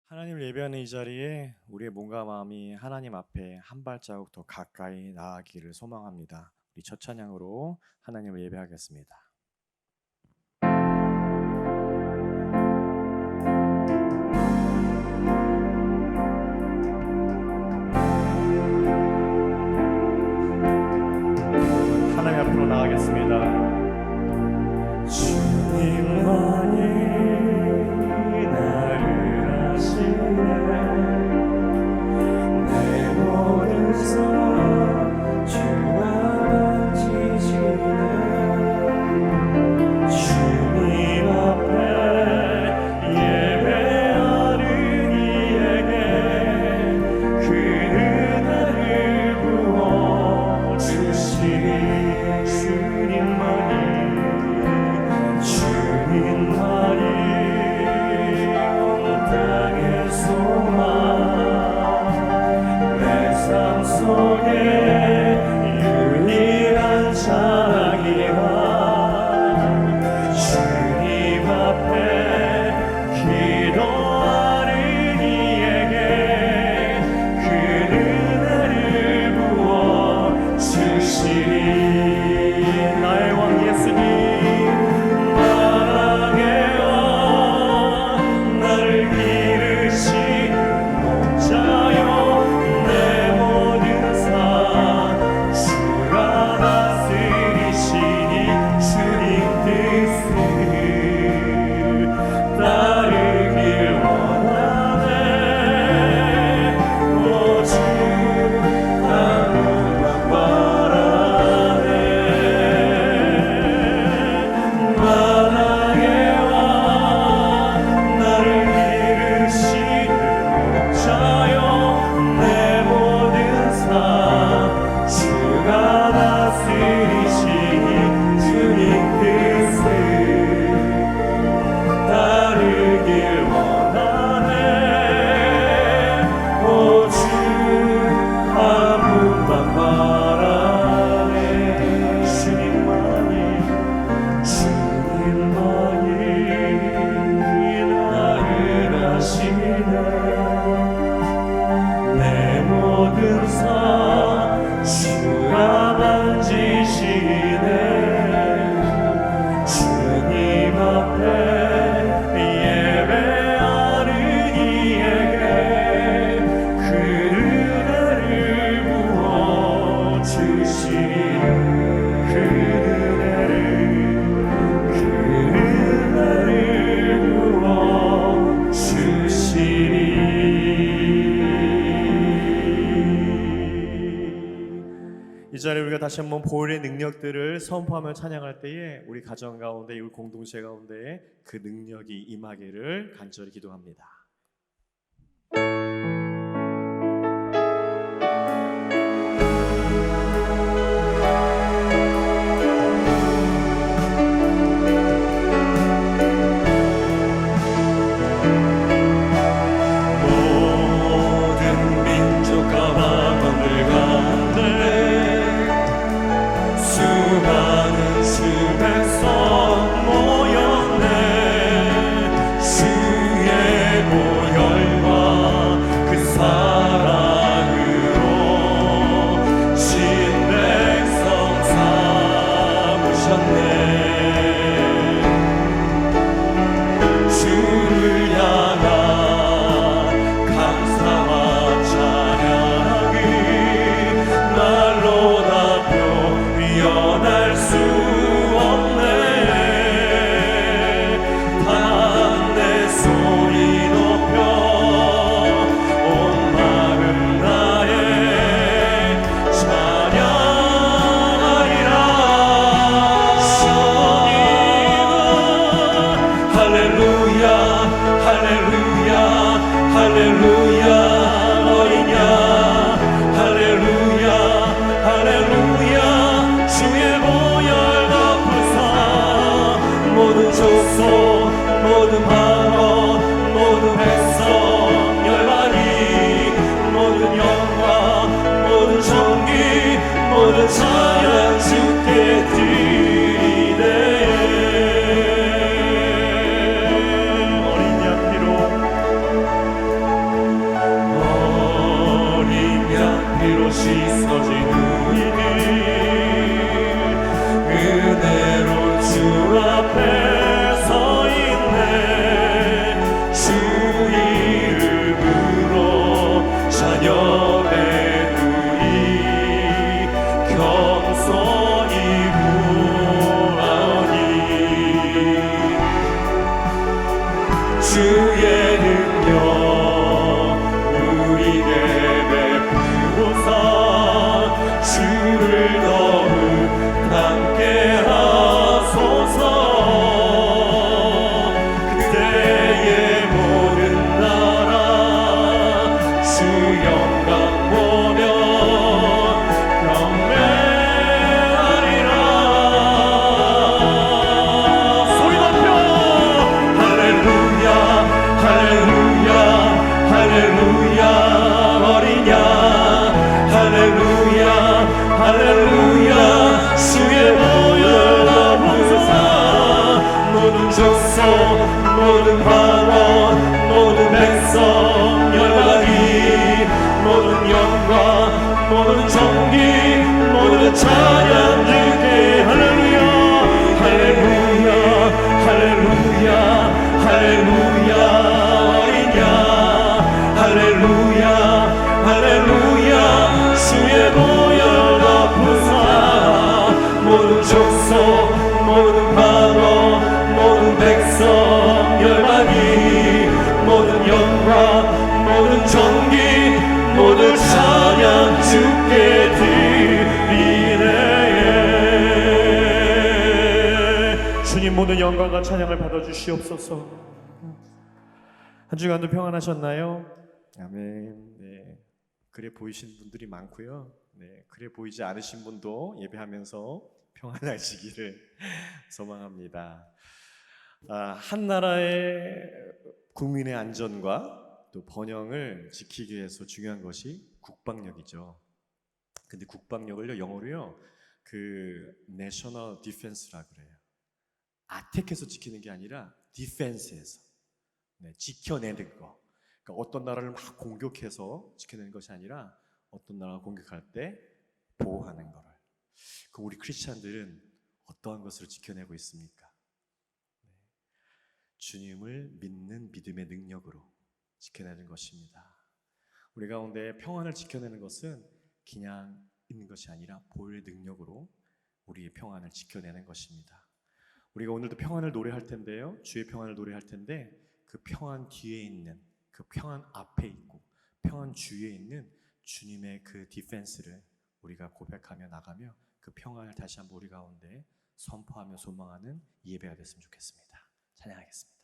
하나님을 예배하는 이 자리에 우리의 몸과 마음이 하나님 앞에 한 발자국 더 가까이 나아가기를 소망합니다. 우리 첫 찬양으로 하나님을 예배하겠습니다. 하나님 앞으로 나아가겠습니다. 주님만이 나를 아시네. 내 모든 삶 주가 만지시네. 주님 앞에 예배하는 이에게 그 은혜를 부어 주시리. 주님만이 온 땅의 소망, 내 삶 속에 유일한 자랑이라. 주님 앞에 기도하는 이에게 그 은혜를 부어 주시리. 나의 왕 예수님 내 모든 삶 주가 만지시네. 주님 앞에 예배하는 이에게 그 은혜를 부어 주시리. 그 은혜를 부어 주시리. 이 자리에 우리가 다시 한번 보혈의 능력들을 선포하며 찬양할 때에 우리 가정 가운데, 우리 공동체 가운데 그 능력이 임하기를 간절히 기도합니다. 찬양 주께 드리네. 어린 양 피로 찬양 주께 드리네. 주님 모든 영광과 찬양을 받아주시옵소서. 한 주간도 평안하셨나요? 아멘. 네, 그래 보이신 분들이 많고요. 네, 그래 보이지 않으신 분도 예배하면서 평안하시기를 소망합니다. 한 나라의 국민의 안전과 또 번영을 지키기 위해서 중요한 것이 국방력이죠. 근데 국방력을요, 영어로요, 내셔널 디펜스라 그래요. 아택해서 지키는 게 아니라 디펜스에서, 네, 지켜내는 거. 그러니까 어떤 나라를 막 공격해서 지켜내는 것이 아니라 어떤 나라가 공격할 때 보호하는 거를. 그 우리 크리스찬들은 어떠한 것으로 지켜내고 있습니까? 네. 주님을 믿는 믿음의 능력으로 지켜내는 것입니다. 우리 가운데 평안을 지켜내는 것은 그냥 있는 것이 아니라 보혈의 능력으로 우리의 평안을 지켜내는 것입니다. 우리가 오늘도 평안을 노래할 텐데요, 주의 평안을 노래할 텐데 그 평안 뒤에 있는, 그 평안 앞에 있고 평안 주위에 있는 주님의 그 디펜스를 우리가 고백하며 나가며 그 평안을 다시 한번 우리 가운데 선포하며 소망하는 예배가 됐으면 좋겠습니다. 찬양하겠습니다.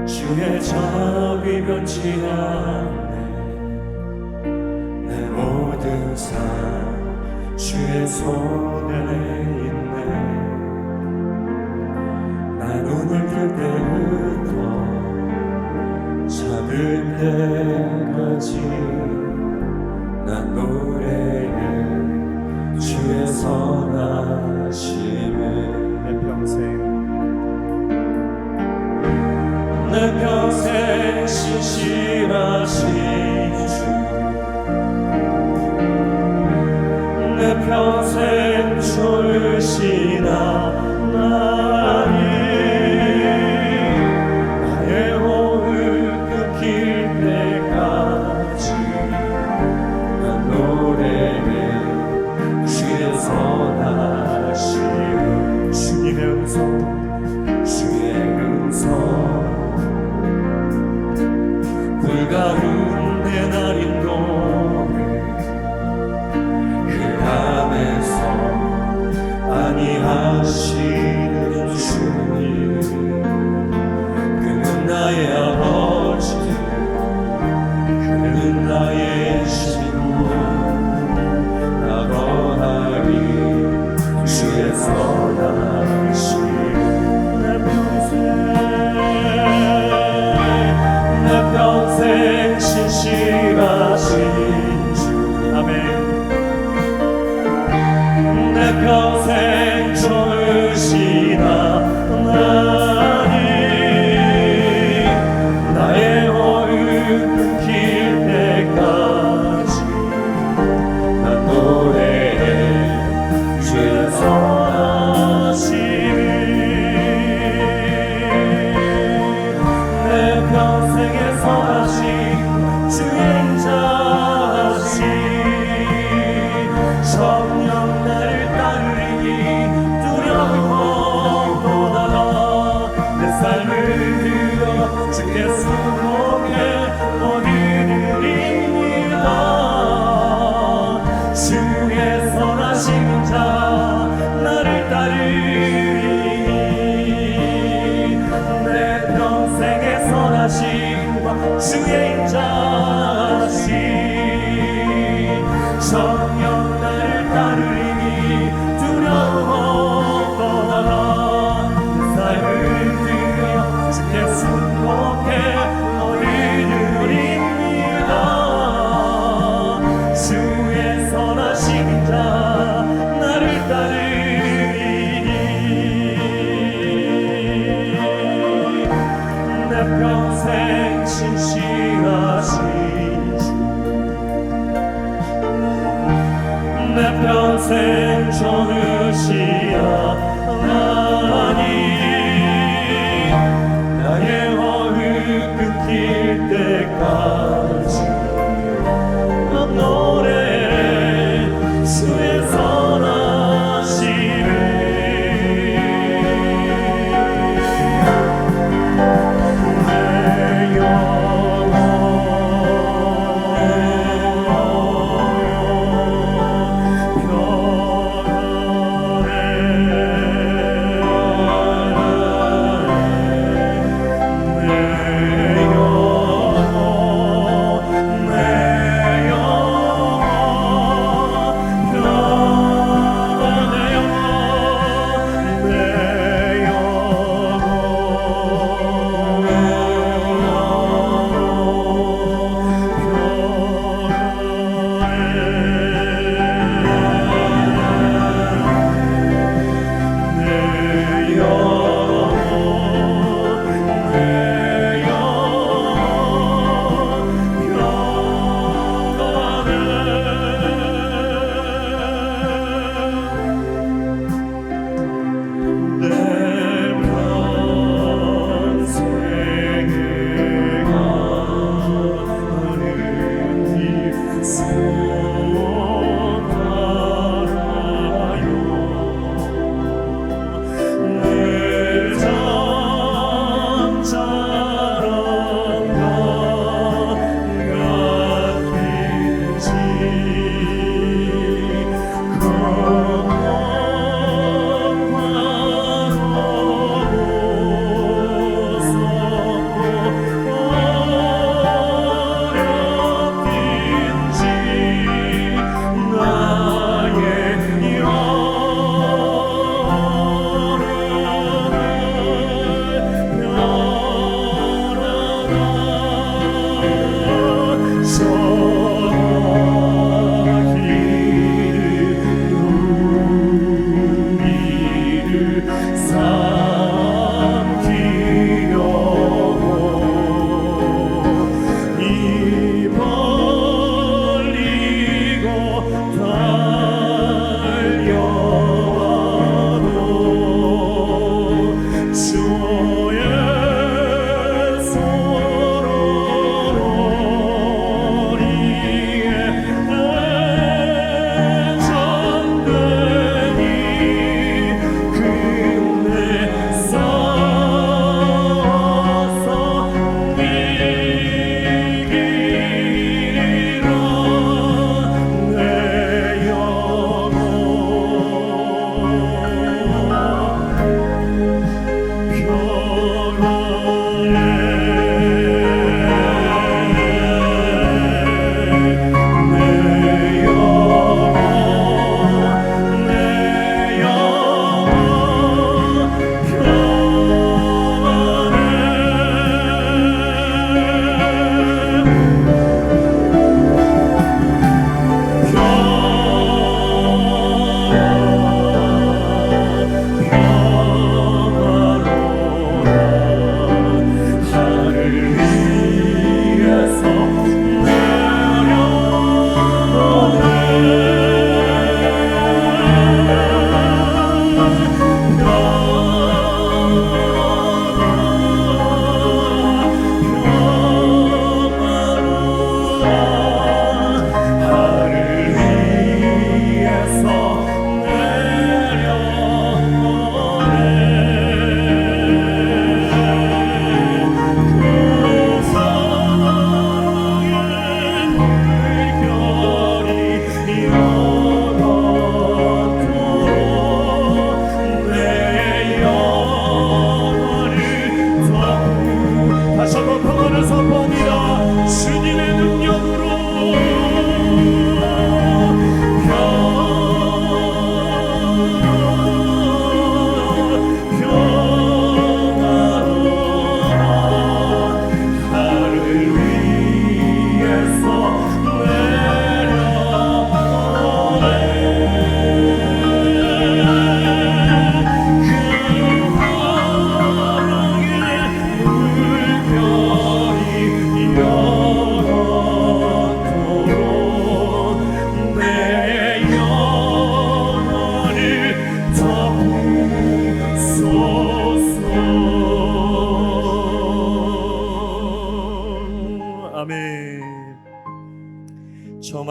주의 자비 변치 않네. 내 모든 삶 주의 손에 있네. 난 눈을 뜰 때부터 잠들 때까지 난 노래해 주의 선하심을. 내 평생 신실하신 주, 내 평생 좋으시다 나니. 나의 호흡 끊길 때까지 난 노래해 주의 선하심. 주님의 음성, 주의 음성, 불가운데 날인 노래, 흑암에서 안위하시는 주님. 그는 나의 아버지, 그는 나의 친구. 나 거하리 주의 선하심. 내 평생 신실하신 주, 아멘. 내 평생 좋으시다 나니. 나의 호흡 끊길 때까지 난 노래해 주의 선하심. 내 평생의 선하심, 주의 인자하심. 성령 나를 따르리니 두려움 없도다. 내 삶을 들어 주께 수목해 드립니다. 주의 선하신 자 나를 따르리니 내 평생의 선하심과 주의 인자하심. 성령 나를 따르리니 두려움 없도다. 내 삶을 들여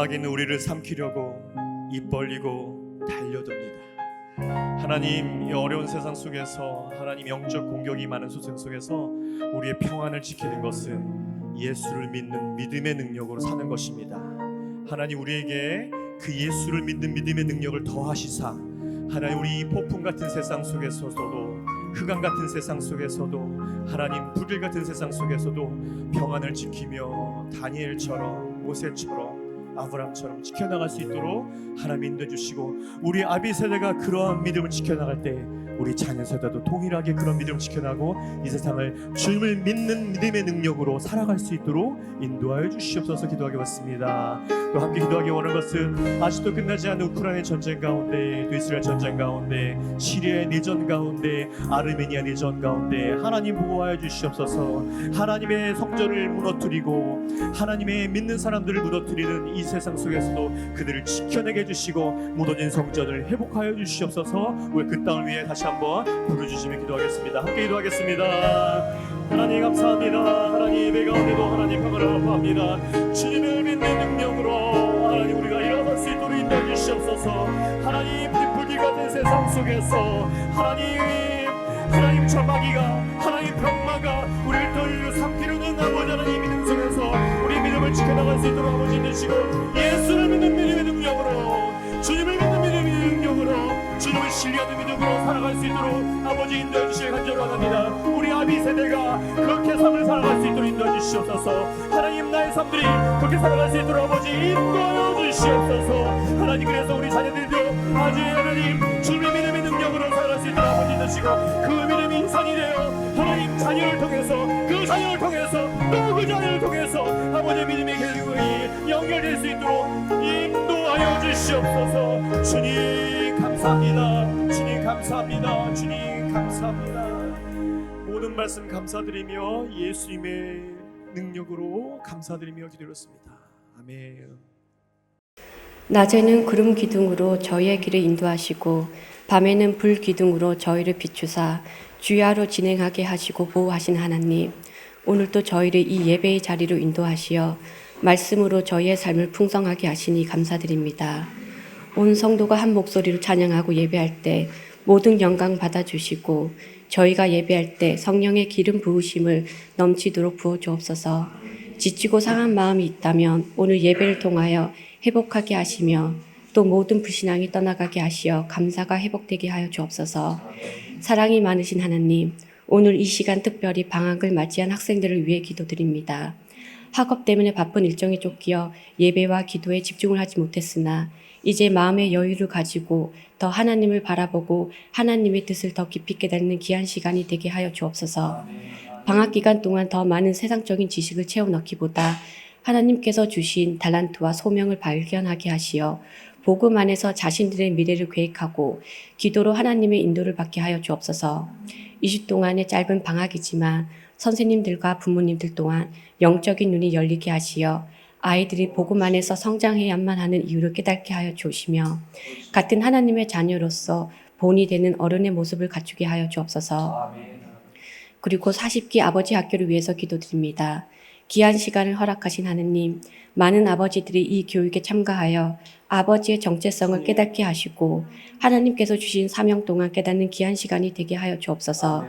마귀는 우리를 삼키려고 입 벌리고 달려듭니다. 하나님, 이 어려운 세상 속에서, 하나님 영적 공격이 많은 세상 속에서 우리의 평안을 지키는 것은 예수를 믿는 믿음의 능력으로 사는 것입니다. 하나님, 우리에게 그 예수를 믿는 믿음의 능력을 더하시사 하나님, 우리 이 폭풍 같은 세상 속에서도, 흑암 같은 세상 속에서도, 하나님 불길 같은 세상 속에서도 평안을 지키며 다니엘처럼, 모세처럼, 아브람처럼 지켜나갈 수 있도록 하나님 인도해 주시고, 우리 아비 세대가 그러한 믿음을 지켜나갈 때 우리 자녀 세대도 동일하게 그런 믿음을 지켜나고 이 세상을 주님을 믿는 믿음의 능력으로 살아갈 수 있도록 인도하여 주시옵소서 기도하겠습니다. 또 함께 기도하기 원하는 것은 아직도 끝나지 않은 우크라이나 전쟁 가운데, 또 이스라엘 전쟁 가운데, 시리아의 내전 가운데, 아르메니아 내전 가운데 하나님 보호하여 주시옵소서. 하나님의 성전을 무너뜨리고 하나님의 믿는 사람들을 무너뜨리는 이 세상 속에서도 그들을 지켜내게 해주시고 무너진 성전을 회복하여 주시옵소서. 우리 그 땅을 위해 다시 한번 부르주시며 기도하겠습니다. 함께 기도하겠습니다. 하나님 감사합니다. 하나님 의 가운데도 하나님 평안을 원합니다. 주님을 믿는 능력으로 하나님 우리가 일어설 수 있도록 인도해 주시옵소서. 하나님 비불기 같은 세상 속에서 하나님 천마귀가, 하나님 병마가 우리를 더 삼키려는 아버지 하나님 믿음 속에서 우리 믿음을 지켜나갈 수 있도록 아버지 인도시고, 예수를 믿는 믿음의 능력으로, 주님을 믿는 믿음의 능력으로, 주님을 신뢰하는 믿음으로 살아갈 수 있도록 아버지 인도해 주시길 간절히 원합니다. 우리 아비 세대가 그렇게 삶을 살아갈 수 있도록 인도해 주시옵소서. 하나님, 나의 삶들이 그렇게 살아갈 수 있도록 아버지 인도해 주시옵소서. 하나님, 그래서 우리 자녀들도 아버지 하나님 주님의 믿음의 능력으로 살아갈 수 있도록 아버지 인도시고, 그 믿음이 인산이 되어 하나님 자녀를 통해서, 그 자녀를 통해서, 또 그 자녀를 통해서 아버지의 믿음의 결국이 연결될 수 있도록 인도하여 주시옵소서. 주님 감사합니다. 주님 감사합니다. 주님 감사합니다. 모든 말씀 감사드리며 예수님의 능력으로 감사드리며 기도했습니다. 아멘. 낮에는 구름 기둥으로 저희의 길을 인도하시고 밤에는 불 기둥으로 저희를 비추사 주야로 진행하게 하시고 보호하신 하나님, 오늘도 저희를 이 예배의 자리로 인도하시어 말씀으로 저희의 삶을 풍성하게 하시니 감사드립니다. 온 성도가 한 목소리로 찬양하고 예배할 때 모든 영광 받아주시고, 저희가 예배할 때 성령의 기름 부으심을 넘치도록 부어주옵소서. 지치고 상한 마음이 있다면 오늘 예배를 통하여 회복하게 하시며, 또 모든 불신앙이 떠나가게 하시어 감사가 회복되게 하여 주옵소서. 사랑이 많으신 하나님, 오늘 이 시간 특별히 방학을 맞이한 학생들을 위해 기도드립니다. 학업 때문에 바쁜 일정이 쫓겨 예배와 기도에 집중을 하지 못했으나 이제 마음의 여유를 가지고 더 하나님을 바라보고 하나님의 뜻을 더 깊이 깨닫는 귀한 시간이 되게 하여 주옵소서. 방학 기간 동안 더 많은 세상적인 지식을 채워 넣기보다 하나님께서 주신 달란트와 소명을 발견하게 하시어 복음 안에서 자신들의 미래를 계획하고 기도로 하나님의 인도를 받게 하여 주옵소서. 2주 동안의 짧은 방학이지만 선생님들과 부모님들 또한 영적인 눈이 열리게 하시어 아이들이 복음 안에서 성장해야만 하는 이유를 깨닫게 하여 주시며, 같은 하나님의 자녀로서 본이 되는 어른의 모습을 갖추게 하여 주옵소서. 그리고 40기 아버지 학교를 위해서 기도드립니다. 귀한 시간을 허락하신 하느님, 많은 아버지들이 이 교육에 참가하여 아버지의 정체성을 깨닫게 하시고 하나님께서 주신 사명 동안 깨닫는 귀한 시간이 되게 하여 주옵소서.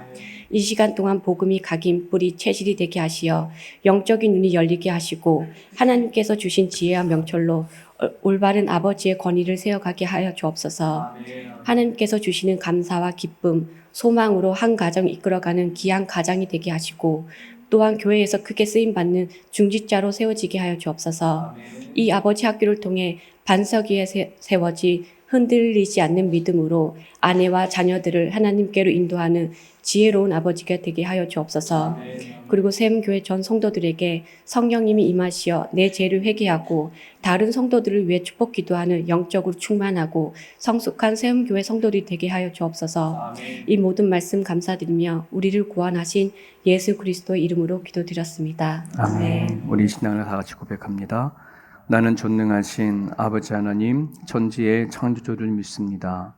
이 시간 동안 복음이 각인 뿌리 체질이 되게 하시어 영적인 눈이 열리게 하시고 하나님께서 주신 지혜와 명철로 올바른 아버지의 권위를 세워가게 하여 주옵소서. 하나님께서 주시는 감사와 기쁨, 소망으로 한 가정 이끌어가는 귀한 가장이 되게 하시고, 또한 교회에서 크게 쓰임받는 중직자로 세워지게 하여 주옵소서. 이 아버지 학교를 통해 반석 위에 세워지 흔들리지 않는 믿음으로 아내와 자녀들을 하나님께로 인도하는 지혜로운 아버지가 되게 하여 주옵소서. 그리고 세움교회 전 성도들에게 성령님이 임하시어 내 죄를 회개하고 다른 성도들을 위해 축복 기도하는 영적으로 충만하고 성숙한 세움교회 성도들이 되게 하여 주옵소서. 이 모든 말씀 감사드리며 우리를 구원하신 예수 그리스도의 이름으로 기도드렸습니다. 아멘. 우리 신앙을 다 같이 고백합니다. 나는 전능하신 아버지 하나님, 천지의 창조주를 믿습니다.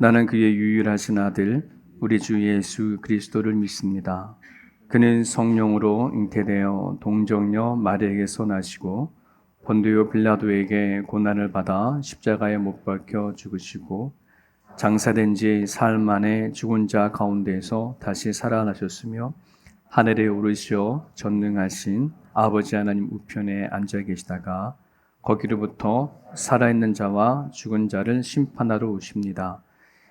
나는 그의 유일하신 아들 우리 주 예수 그리스도를 믿습니다. 그는 성령으로 잉태되어 동정녀 마리아에게서 나시고 본디오 빌라도에게 고난을 받아 십자가에 못 박혀 죽으시고 장사된 지 사흘 만에 죽은 자 가운데에서 다시 살아나셨으며 하늘에 오르시어 전능하신 아버지 하나님 우편에 앉아 계시다가 거기로부터 살아있는 자와 죽은 자를 심판하러 오십니다.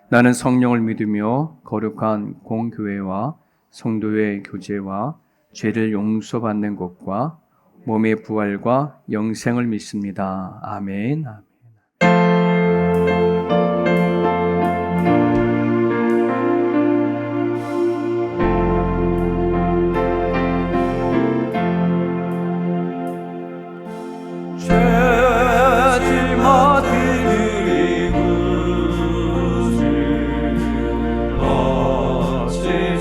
나는 성령을 믿으며 거룩한 공교회와 성도의 교제와 죄를 용서받는 것과 몸의 부활과 영생을 믿습니다. 아멘. 죄짐 어디 그리고 어찌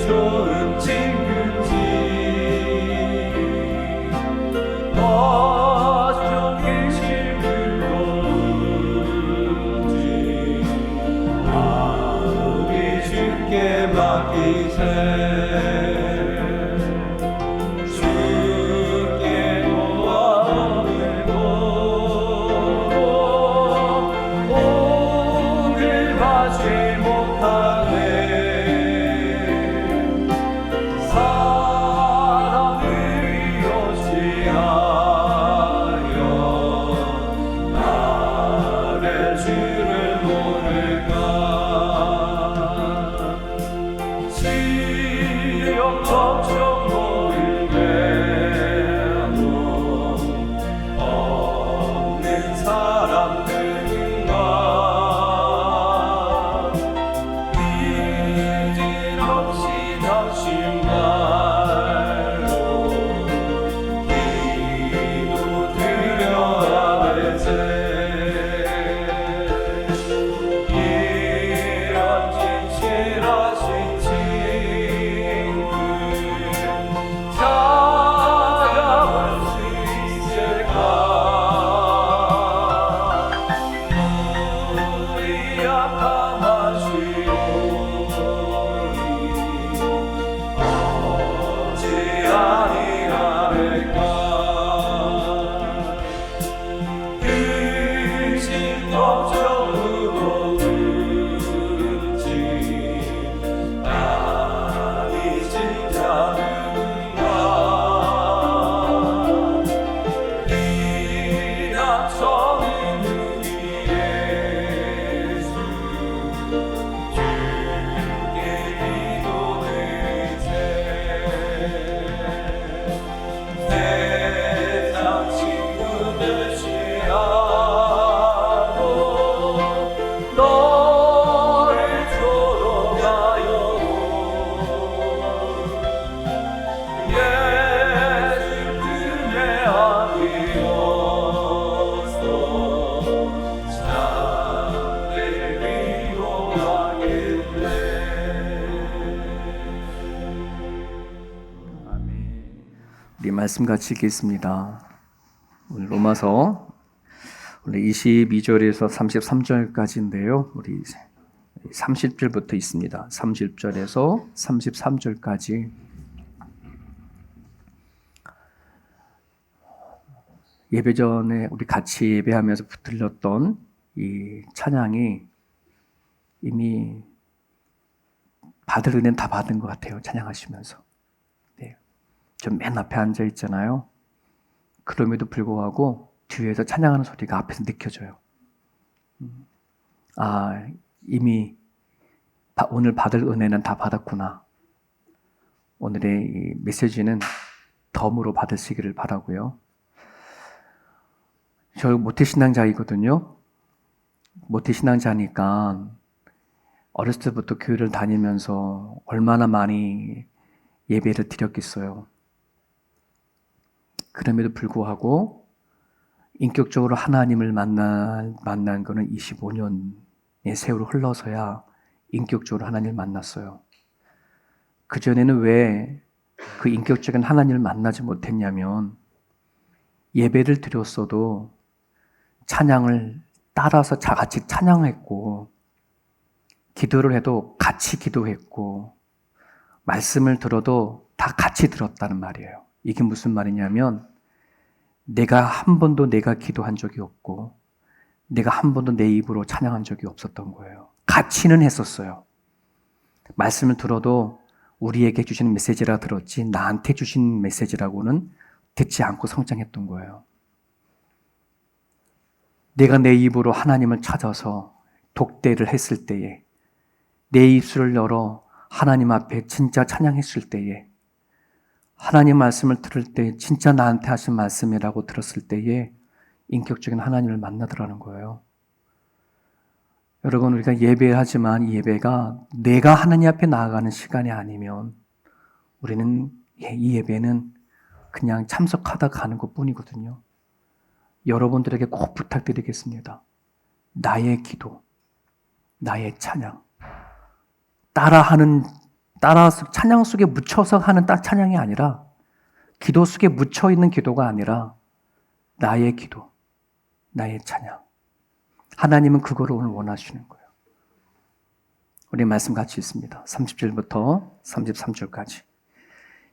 좋은 친구지 어쩜 계신 불건지 마음이 주께 맡기세 우리 말씀 같이 읽겠습니다. 오늘 로마서 22절에서 33절까지인데요. 우리 30절부터 있습니다. 30절에서 33절까지 예배 전에 우리 같이 예배하면서 들렸던 이 찬양이 이미 받을 은혜는 다 받은 것 같아요. 찬양하시면서. 네. 좀 맨 앞에 앉아 있잖아요. 그럼에도 불구하고 뒤에서 찬양하는 소리가 앞에서 느껴져요. 아, 이미 오늘 받을 은혜는 다 받았구나. 오늘의 이 메시지는 덤으로 받으시기를 바라고요. 저 모태신앙자이거든요. 모태신앙자니까 어렸을 때부터 교회를 다니면서 얼마나 많이 예배를 드렸겠어요. 그럼에도 불구하고 인격적으로 하나님을 만난 거는 25년의 세월이 흘러서야 인격적으로 하나님을 만났어요. 그전에는 왜 그 인격적인 하나님을 만나지 못했냐면 예배를 드렸어도 찬양을 따라서 같이 찬양했고 기도를 해도 같이 기도했고 말씀을 들어도 다 같이 들었다는 말이에요. 이게 무슨 말이냐면 내가 한 번도 내가 기도한 적이 없고 내가 한 번도 내 입으로 찬양한 적이 없었던 거예요. 같이는 했었어요. 말씀을 들어도 우리에게 주시는 메시지라 들었지 나한테 주신 메시지라고는 듣지 않고 성장했던 거예요. 내가 내 입으로 하나님을 찾아서 독대를 했을 때에 내 입술을 열어 하나님 앞에 진짜 찬양했을 때에 하나님 말씀을 들을 때 진짜 나한테 하신 말씀이라고 들었을 때에 인격적인 하나님을 만나더라는 거예요. 여러분 우리가 예배하지만 이 예배가 내가 하나님 앞에 나아가는 시간이 아니면 우리는 이 예배는 그냥 참석하다 가는 것뿐이거든요. 여러분들에게 꼭 부탁드리겠습니다. 나의 기도, 나의 찬양, 따라서 찬양 속에 묻혀서 하는 찬양이 아니라 기도 속에 묻혀 있는 기도가 아니라 나의 기도, 나의 찬양. 하나님은 그거를 오늘 원하시는 거예요. 우리 말씀 같이 있습니다. 30절부터 33절까지.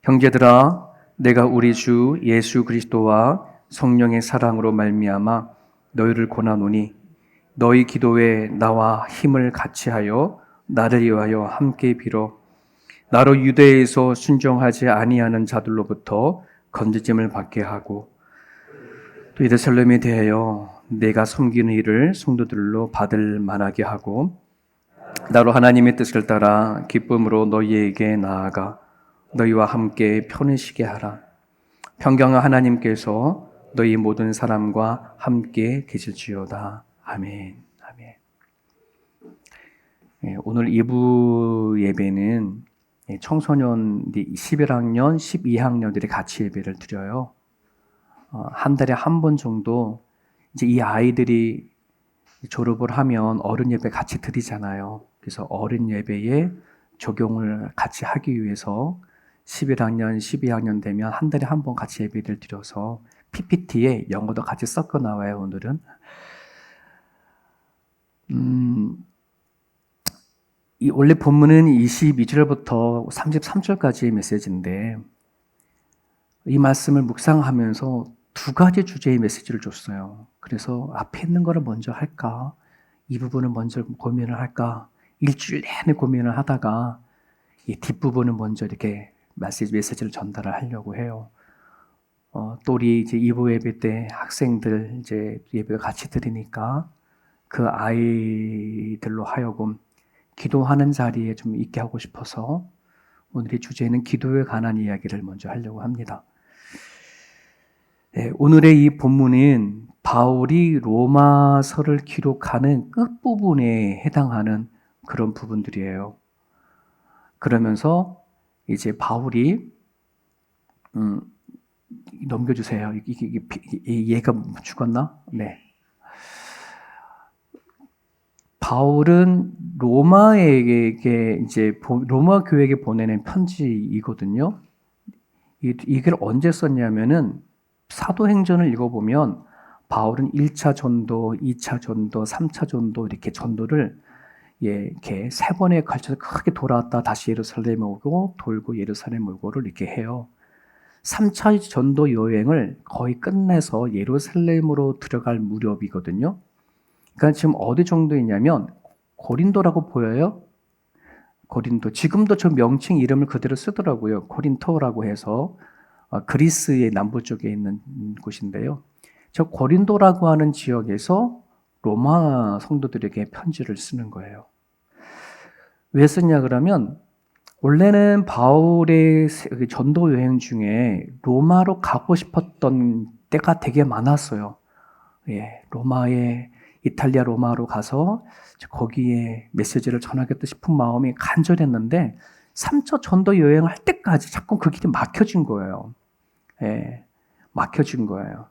형제들아, 내가 우리 주 예수 그리스도와 성령의 사랑으로 말미암아 너희를 권하노니 너희 기도에 나와 힘을 같이하여 나를 위하여 함께 빌어 나로 유대에서 순종하지 아니하는 자들로부터 건지짐을 받게 하고 또 예루살렘에 대하여 내가 섬기는 일을 성도들로 받을 만하게 하고 나로 하나님의 뜻을 따라 기쁨으로 너희에게 나아가 너희와 함께 편히 쉬게 하라. 평강의 하나님께서 너희 모든 사람과 함께 계실지어다. 아멘. 아멘. 오늘 2부 예배는 청소년 11학년, 12학년들이 같이 예배를 드려요. 한 달에 한 번 정도 이제 이 아이들이 졸업을 하면 어른 예배 같이 드리잖아요. 그래서 어른 예배에 적용을 같이 하기 위해서 11학년, 12학년 되면 한 달에 한 번 같이 예배를 드려서 PPT에 영어도 같이 섞어 나와요, 오늘은. 원래 본문은 22절부터 33절까지의 메시지인데 이 말씀을 묵상하면서 두 가지 주제의 메시지를 줬어요. 그래서 앞에 있는 거를 먼저 할까? 이 부분을 먼저 고민을 할까? 일주일 내내 고민을 하다가 이 뒷부분을 먼저 이렇게 메시지를 전달을 하려고 해요. 또 우리 이제 2부 예배 때 학생들 이제 예배를 같이 드리니까 그 아이들로 하여금 기도하는 자리에 좀 있게 하고 싶어서 오늘의 주제는 기도에 관한 이야기를 먼저 하려고 합니다. 네, 오늘의 이 본문은 바울이 로마서를 기록하는 끝부분에 해당하는 그런 부분들이에요. 그러면서 이제 바울이 넘겨주세요. 얘가 죽었나? 네. 바울은 로마에게 이제 로마 교회에게 보내는 편지이거든요. 이걸 언제 썼냐면은 사도행전을 읽어보면 바울은 1차 전도, 2차 전도, 3차 전도 이렇게 전도를 이렇게 세 번에 걸쳐서 크게 돌아왔다 다시 예루살렘에 오고 돌고 예루살렘 오고를 이렇게 해요. 3차 전도 여행을 거의 끝내서 예루살렘으로 들어갈 무렵이거든요. 그러니까 지금 어디 정도 있냐면 고린도라고 보여요. 고린도. 지금도 저 명칭 이름을 그대로 쓰더라고요. 고린토라고 해서 그리스의 남부 쪽에 있는 곳인데요. 저 고린도라고 하는 지역에서 로마 성도들에게 편지를 쓰는 거예요. 왜 쓰냐 그러면 원래는 바울의 전도 여행 중에 로마로 가고 싶었던 때가 되게 많았어요. 로마에 이탈리아 로마로 가서 거기에 메시지를 전하겠다 싶은 마음이 간절했는데 3차 전도 여행을 할 때까지 자꾸 그 길이 막혀진 거예요. 막혀진 거예요.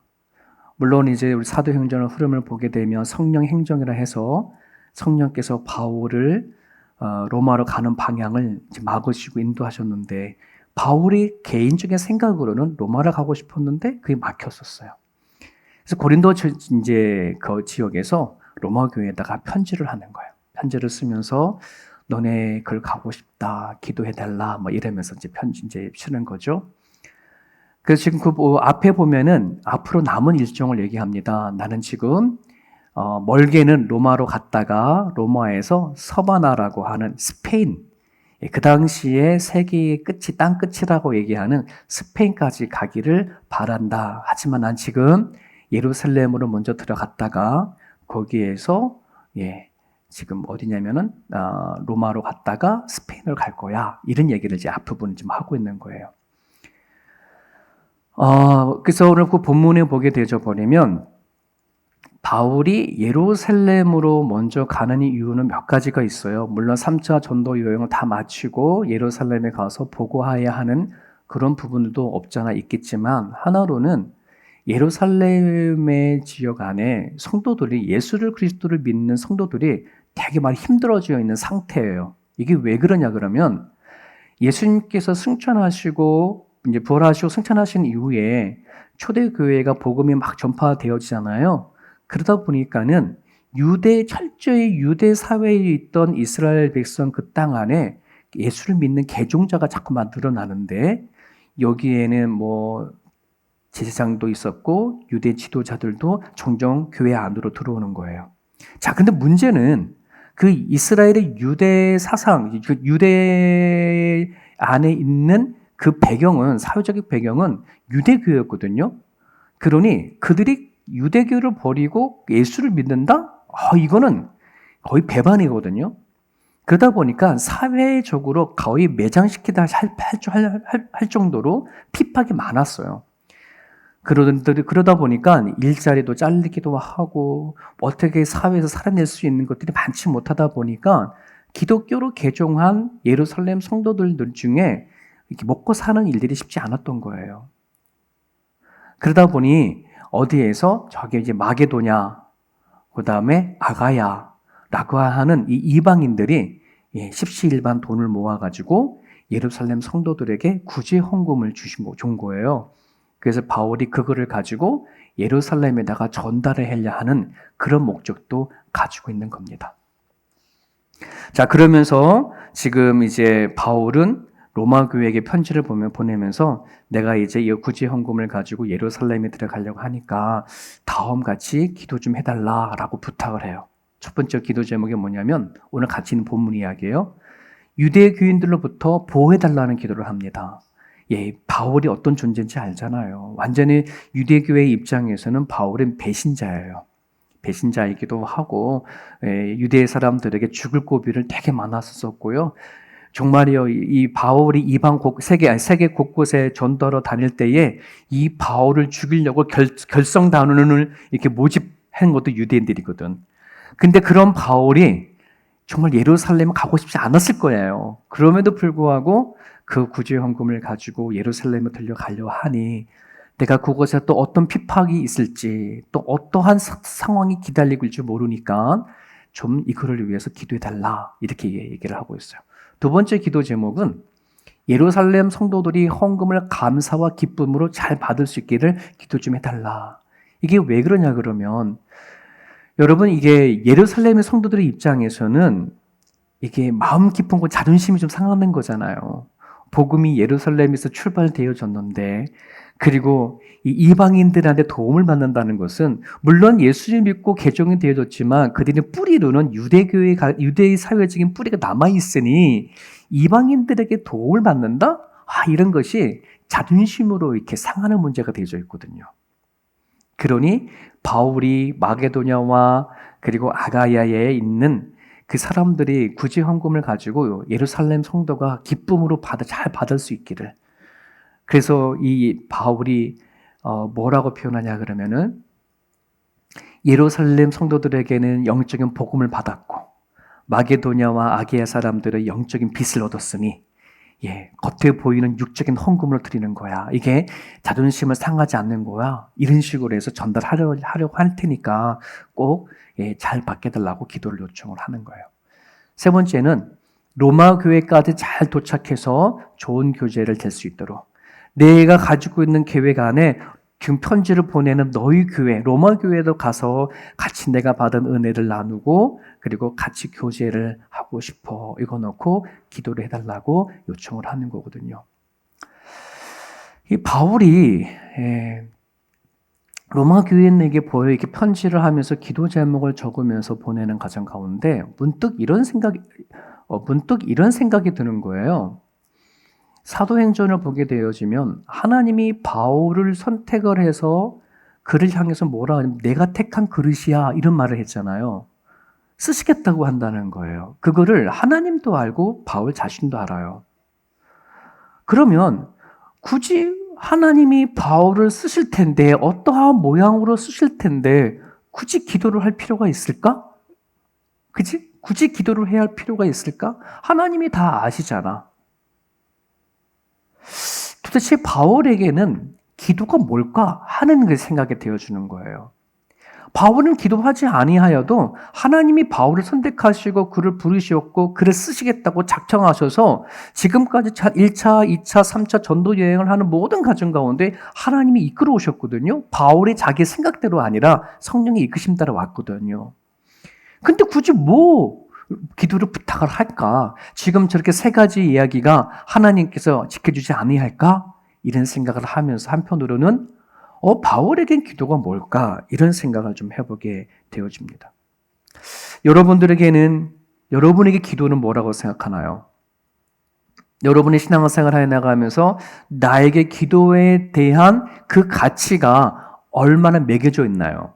물론 이제 우리 사도행전의 흐름을 보게 되면 성령 행정이라 해서 성령께서 바울을 로마로 가는 방향을 막으시고 인도하셨는데 바울이 개인적인 생각으로는 로마를 가고 싶었는데 그게 막혔었어요. 그래서 고린도 이제 그 지역에서 로마 교회에다가 편지를 하는 거예요. 편지를 쓰면서 너네 글 가고 싶다, 기도해 달라, 뭐 이러면서 이제 편지 이제 쓰는 거죠. 그래서 지금 그 앞에 보면은 앞으로 남은 일정을 얘기합니다. 나는 지금 멀게는 로마로 갔다가 로마에서 서바나라고 하는 스페인, 그 당시에 세계의 끝이 땅 끝이라고 얘기하는 스페인까지 가기를 바란다. 하지만 난 지금 예루살렘으로 먼저 들어갔다가 거기에서 지금 어디냐면은 로마로 갔다가 스페인으로 갈 거야. 이런 얘기를 이제 앞부분에 좀 하고 있는 거예요. 그래서 오늘 그 본문에 보게 되져 버리면 바울이 예루살렘으로 먼저 가는 이유는 몇 가지가 있어요. 물론 3차 전도 여행을 다 마치고 예루살렘에 가서 보고해야 하는 그런 부분도 없잖아 있겠지만, 하나로는 예루살렘의 지역 안에 성도들이, 예수를 그리스도를 믿는 성도들이 되게 많이 힘들어져 있는 상태예요. 이게 왜 그러냐 그러면, 예수님께서 승천하시고 이제 부활하시고 승천하신 이후에 초대교회가 복음이 막 전파되어지잖아요. 그러다 보니까는 철저히 유대 사회에 있던 이스라엘 백성 그 땅 안에 예수를 믿는 개종자가 자꾸만 늘어나는데, 여기에는 뭐 제사장도 있었고 유대 지도자들도 종종 교회 안으로 들어오는 거예요. 자, 근데 문제는 그 이스라엘의 유대 사상, 그 유대 안에 있는 그 배경은, 사회적인 배경은 유대교였거든요. 그러니 그들이 유대교를 버리고 예수를 믿는다? 이거는 거의 배반이거든요. 그러다 보니까 사회적으로 거의 매장시키다 할 정도로 핍박이 많았어요. 그러다 보니까 일자리도 잘리기도 하고 어떻게 사회에서 살아낼 수 있는 것들이 많지 못하다 보니까 기독교로 개종한 예루살렘 성도들 중에 이렇게 먹고 사는 일들이 쉽지 않았던 거예요. 그러다 보니 어디에서 저기 이제 마게도냐, 그 다음에 아가야라고 하는 이 이방인들이 십시일반 돈을 모아가지고 예루살렘 성도들에게 구제 헌금을 준 거예요. 그래서 바울이 그거를 가지고 예루살렘에다가 전달을 하려 하는 그런 목적도 가지고 있는 겁니다. 자, 그러면서 지금 이제 바울은 로마 교회에게 편지를 보내면서 내가 이제 이 구제 헌금을 가지고 예루살렘에 들어가려고 하니까 다음같이 기도 좀 해달라라고 부탁을 해요. 첫 번째 기도 제목이 뭐냐면 오늘 같이 있는 본문 이야기예요. 유대 교인들로부터 보호해달라는 기도를 합니다. 바울이 어떤 존재인지 알잖아요. 완전히 유대교회 입장에서는 바울은 배신자예요. 배신자이기도 하고 유대 사람들에게 죽을 고비를 되게 많았었고요. 정말이요, 이 바울이 이방 세계 곳곳에 전도하러 다닐 때에 이 바울을 죽이려고 결성단원을 이렇게 모집한 것도 유대인들이거든. 근데 그런 바울이 정말 예루살렘에 가고 싶지 않았을 거예요. 그럼에도 불구하고 그 구제 헌금을 가지고 예루살렘에 들려가려 하니 내가 그곳에 또 어떤 핍박이 있을지 또 어떠한 상황이 기다리고 있을지 모르니까 좀 이거를 위해서 기도해달라 이렇게 얘기를 하고 있어요. 두 번째 기도 제목은 예루살렘 성도들이 헌금을 감사와 기쁨으로 잘 받을 수 있기를 기도 좀 해달라. 이게 왜 그러냐 그러면 여러분 이게 예루살렘의 성도들의 입장에서는 이게 마음 깊은 거 자존심이 좀 상하는 거잖아요. 복음이 예루살렘에서 출발되어졌는데 그리고 이 이방인들한테 도움을 받는다는 것은 물론 예수를 믿고 개종이 되어졌지만 그들의 뿌리로는 유대의 사회적인 뿌리가 남아있으니 이방인들에게 도움을 받는다? 이런 것이 자존심으로 이렇게 상하는 문제가 되어져 있거든요. 그러니 바울이 마게도냐와 그리고 아가야에 있는 그 사람들이 구제 헌금을 가지고 예루살렘 성도가 기쁨으로 잘 받을 수 있기를. 그래서 이 바울이 뭐라고 표현하냐 그러면은 예루살렘 성도들에게는 영적인 복음을 받았고 마게도냐와 아게야 사람들의 영적인 빚을 얻었으니 겉에 보이는 육적인 헌금으로 드리는 거야. 이게 자존심을 상하지 않는 거야. 이런 식으로 해서 전달하려고 할 테니까 꼭 잘 받게 달라고 기도를 요청을 하는 거예요. 세 번째는 로마 교회까지 잘 도착해서 좋은 교제를 될 수 있도록 내가 가지고 있는 계획 안에 지금 편지를 보내는 너희 교회, 로마 교회도 가서 같이 내가 받은 은혜를 나누고 그리고 같이 교제를 하고 싶어. 이거 놓고 기도를 해달라고 요청을 하는 거거든요. 이 바울이 로마 교인에게 보여 이렇게 편지를 하면서 기도 제목을 적으면서 보내는 과정 가운데 문득 이런 생각이 드는 거예요. 사도행전을 보게 되어지면 하나님이 바울을 선택을 해서 그를 향해서 뭐라 하냐면 내가 택한 그릇이야 이런 말을 했잖아요. 쓰시겠다고 한다는 거예요. 그거를 하나님도 알고 바울 자신도 알아요. 그러면 굳이 하나님이 바울을 쓰실 텐데 어떠한 모양으로 쓰실 텐데 굳이 기도를 할 필요가 있을까? 그치? 굳이 기도를 해야 할 필요가 있을까? 하나님이 다 아시잖아. 도대체 바울에게는 기도가 뭘까 하는 그 생각이 되어주는 거예요. 바울은 기도하지 아니하여도 하나님이 바울을 선택하시고 그를 부르셨고 그를 쓰시겠다고 작정하셔서 지금까지 1차, 2차, 3차 전도 여행을 하는 모든 과정 가운데 하나님이 이끌어 오셨거든요. 바울이 자기 생각대로 아니라 성령의 이끄심 따라 왔거든요. 근데 굳이 뭐 기도를 부탁을 할까? 지금 저렇게 세 가지 이야기가 하나님께서 지켜주지 아니할까? 이런 생각을 하면서 한편으로는 바울에겐 기도가 뭘까? 이런 생각을 좀 해보게 되어집니다. 여러분에게 기도는 뭐라고 생각하나요? 여러분의 신앙생활을 해나가면서 나에게 기도에 대한 그 가치가 얼마나 매겨져 있나요?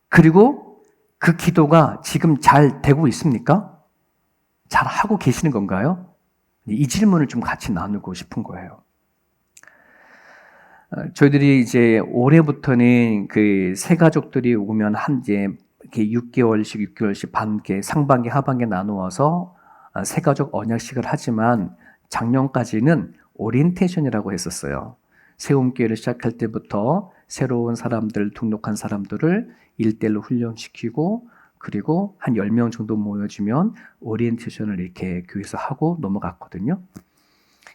그리고 그 기도가 지금 잘 되고 있습니까? 잘 하고 계시는 건가요? 이 질문을 좀 같이 나누고 싶은 거예요. 저희들이 이제 올해부터는 그 새 가족들이 오면 이제 이렇게 6개월씩 상반기, 하반기 나누어서 새 가족 언약식을 하지만 작년까지는 오리엔테이션이라고 했었어요. 세움교회를 시작할 때부터 새로운 사람들, 등록한 사람들을 1대1로 훈련시키고 그리고 한 10명 정도 모여지면 오리엔테이션을 이렇게 교회에서 하고 넘어갔거든요.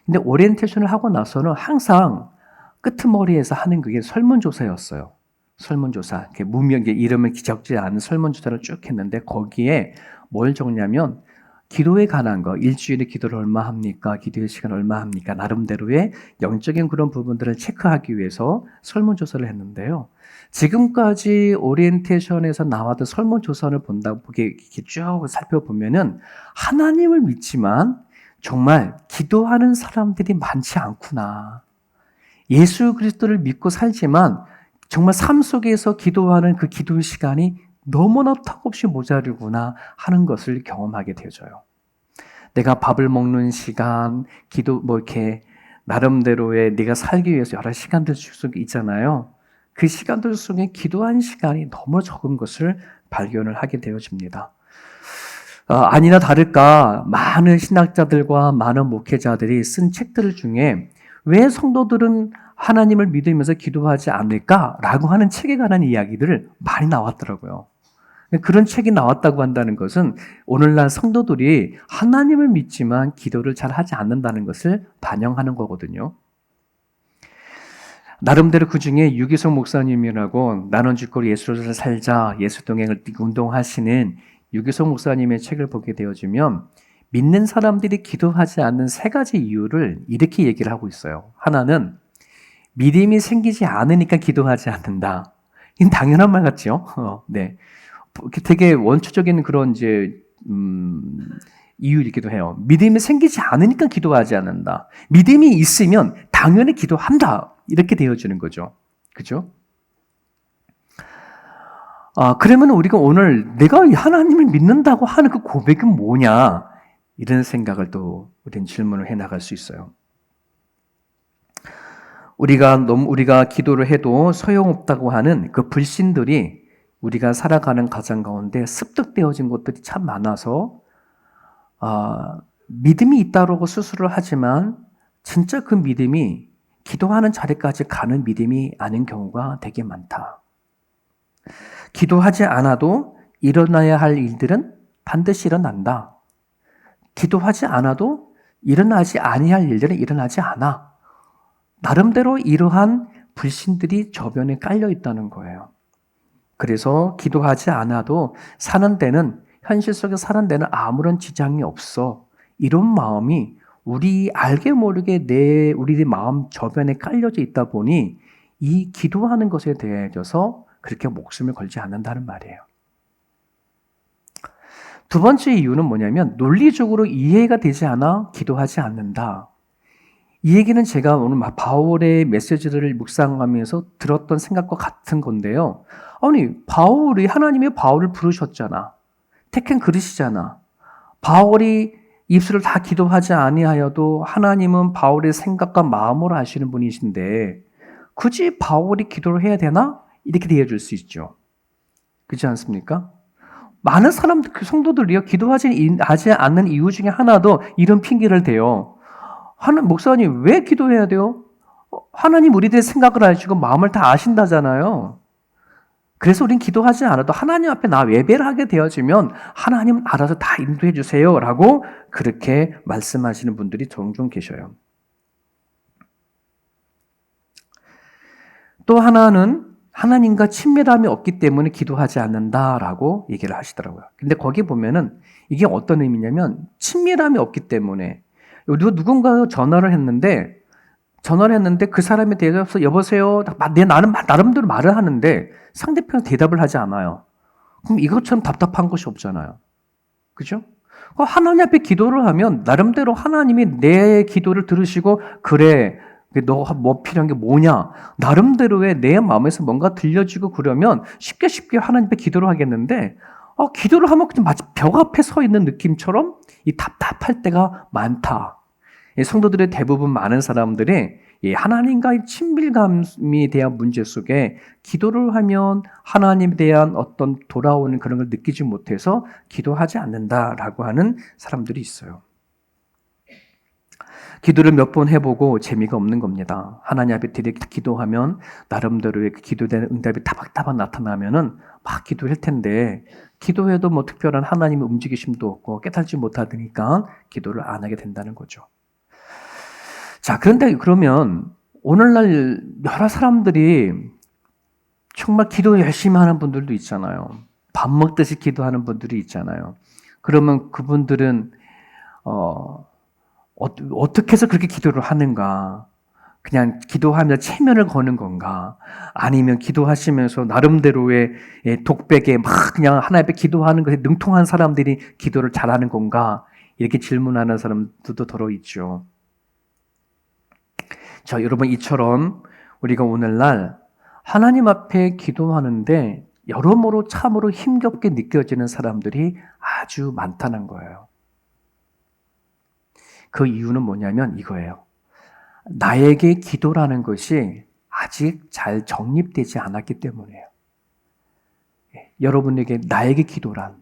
근데 오리엔테이션을 하고 나서는 항상 끄트머리에서 하는 그게 설문조사였어요. 설문조사. 무명, 이름을 적지 않은 설문조사를 쭉 했는데 거기에 뭘 적냐면 기도에 관한 거, 일주일에 기도를 얼마 합니까? 기도의 시간 얼마 합니까? 나름대로의 영적인 그런 부분들을 체크하기 위해서 설문조사를 했는데요. 지금까지 오리엔테이션에서 나왔던 설문조사를 이렇게 쭉 살펴보면은 하나님을 믿지만 정말 기도하는 사람들이 많지 않구나. 예수 그리스도를 믿고 살지만 정말 삶 속에서 기도하는 그 기도 시간이 너무나 턱없이 모자르구나 하는 것을 경험하게 되어져요. 내가 밥을 먹는 시간, 기도 이렇게 나름대로의 내가 살기 위해서 여러 시간들 속에 있잖아요. 그 시간들 속에 기도한 시간이 너무 적은 것을 발견을 하게 되어집니다. 아니나 다를까 많은 신학자들과 많은 목회자들이 쓴 책들 중에 왜 성도들은 하나님을 믿으면서 기도하지 않을까라고 하는 책에 관한 이야기들을 많이 나왔더라고요. 그런 책이 나왔다고 한다는 것은 오늘날 성도들이 하나님을 믿지만 기도를 잘 하지 않는다는 것을 반영하는 거거든요. 나름대로 그 중에 유기성 목사님이라고 나는 죽고 예수로 살자 예수동행을 운동하시는 유기성 목사님의 책을 보게 되어지면 믿는 사람들이 기도하지 않는 세 가지 이유를 이렇게 얘기를 하고 있어요. 하나는 믿음이 생기지 않으니까 기도하지 않는다. 이건 당연한 말 같죠? 네. 되게 원초적인 그런 이유이기도 해요. 믿음이 생기지 않으니까 기도하지 않는다. 믿음이 있으면 당연히 기도한다. 이렇게 되어지는 거죠. 그죠? 그러면 우리가 오늘 내가 하나님을 믿는다고 하는 그 고백은 뭐냐? 이런 생각을 또 우리는 질문을 해 나갈 수 있어요. 우리가 기도를 해도 소용없다고 하는 그 불신들이 우리가 살아가는 가정 가운데 습득되어진 것들이 참 많아서 믿음이 있다고 수술을 하지만 진짜 그 믿음이 기도하는 자리까지 가는 믿음이 아닌 경우가 되게 많다. 기도하지 않아도 일어나야 할 일들은 반드시 일어난다. 기도하지 않아도 일어나지 아니할 일들은 일어나지 않아. 나름대로 이러한 불신들이 저변에 깔려 있다는 거예요. 그래서 기도하지 않아도 사는 데는 현실 속에 사는 데는 아무런 지장이 없어. 이런 마음이 우리 알게 모르게 우리의 마음 저변에 깔려져 있다 보니 이 기도하는 것에 대해서 그렇게 목숨을 걸지 않는다는 말이에요. 두 번째 이유는 뭐냐면 논리적으로 이해가 되지 않아 기도하지 않는다. 이 얘기는 제가 오늘 바울의 메시지를 묵상하면서 들었던 생각과 같은 건데요. 아니, 하나님이 바울을 부르셨잖아. 택한 그릇이잖아. 바울이 입술을 다 기도하지 아니하여도 하나님은 바울의 생각과 마음을 아시는 분이신데 굳이 바울이 기도를 해야 되나? 이렇게 대해줄 수 있죠. 그렇지 않습니까? 많은 사람들, 성도들이요, 기도하지 않는 이유 중에 하나도 이런 핑계를 대요. 목사님, 왜 기도해야 돼요? 하나님 우리들의 생각을 아시고 마음을 다 아신다잖아요. 그래서 우린 기도하지 않아도 하나님 앞에 예배를 하게 되어지면 하나님 알아서 다 인도해 주세요 라고 그렇게 말씀하시는 분들이 종종 계셔요. 또 하나는 하나님과 친밀함이 없기 때문에 기도하지 않는다라고 얘기를 하시더라고요. 근데 거기 보면은 이게 어떤 의미냐면 친밀함이 없기 때문에 누군가 전화를 했는데 그 사람에 대해서 여보세요 나는 나름대로 말을 하는데 상대편은 대답을 하지 않아요. 그럼 이것처럼 답답한 것이 없잖아요. 그죠? 하나님 앞에 기도를 하면 나름대로 하나님이 내 기도를 들으시고 그래 너 뭐 필요한 게 뭐냐 나름대로의 내 마음에서 뭔가 들려지고 그러면 쉽게 하나님 앞에 기도를 하겠는데 기도를 하면 그냥 마치 벽 앞에 서 있는 느낌처럼 이 답답할 때가 많다. 성도들의 대부분 많은 사람들이 하나님과의 친밀감에 대한 문제 속에 기도를 하면 하나님에 대한 어떤 돌아오는 그런 걸 느끼지 못해서 기도하지 않는다라고 하는 사람들이 있어요. 기도를 몇 번 해보고 재미가 없는 겁니다. 하나님 앞에 기도하면 나름대로의 기도되는 응답이 따박따박 나타나면은 막 기도할 텐데 기도해도 뭐 특별한 하나님의 움직이심도 없고 깨달지 못하니까 기도를 안 하게 된다는 거죠. 자, 그런데 그러면 오늘날 여러 사람들이 정말 기도 열심히 하는 분들도 있잖아요. 밥 먹듯이 기도하는 분들이 있잖아요. 그러면 그분들은 어떻게 해서 그렇게 기도를 하는가? 그냥 기도하며 체면을 거는 건가? 아니면 기도하시면서 나름대로의 독백에 막 그냥 하나님 앞에 기도하는 것에 능통한 사람들이 기도를 잘하는 건가? 이렇게 질문하는 사람들도 더러 있죠. 자, 여러분 이처럼 우리가 오늘날 하나님 앞에 기도하는데 여러모로 참으로 힘겹게 느껴지는 사람들이 아주 많다는 거예요. 그 이유는 뭐냐면 이거예요. 나에게 기도라는 것이 아직 잘 정립되지 않았기 때문이에요. 여러분에게 나에게 기도란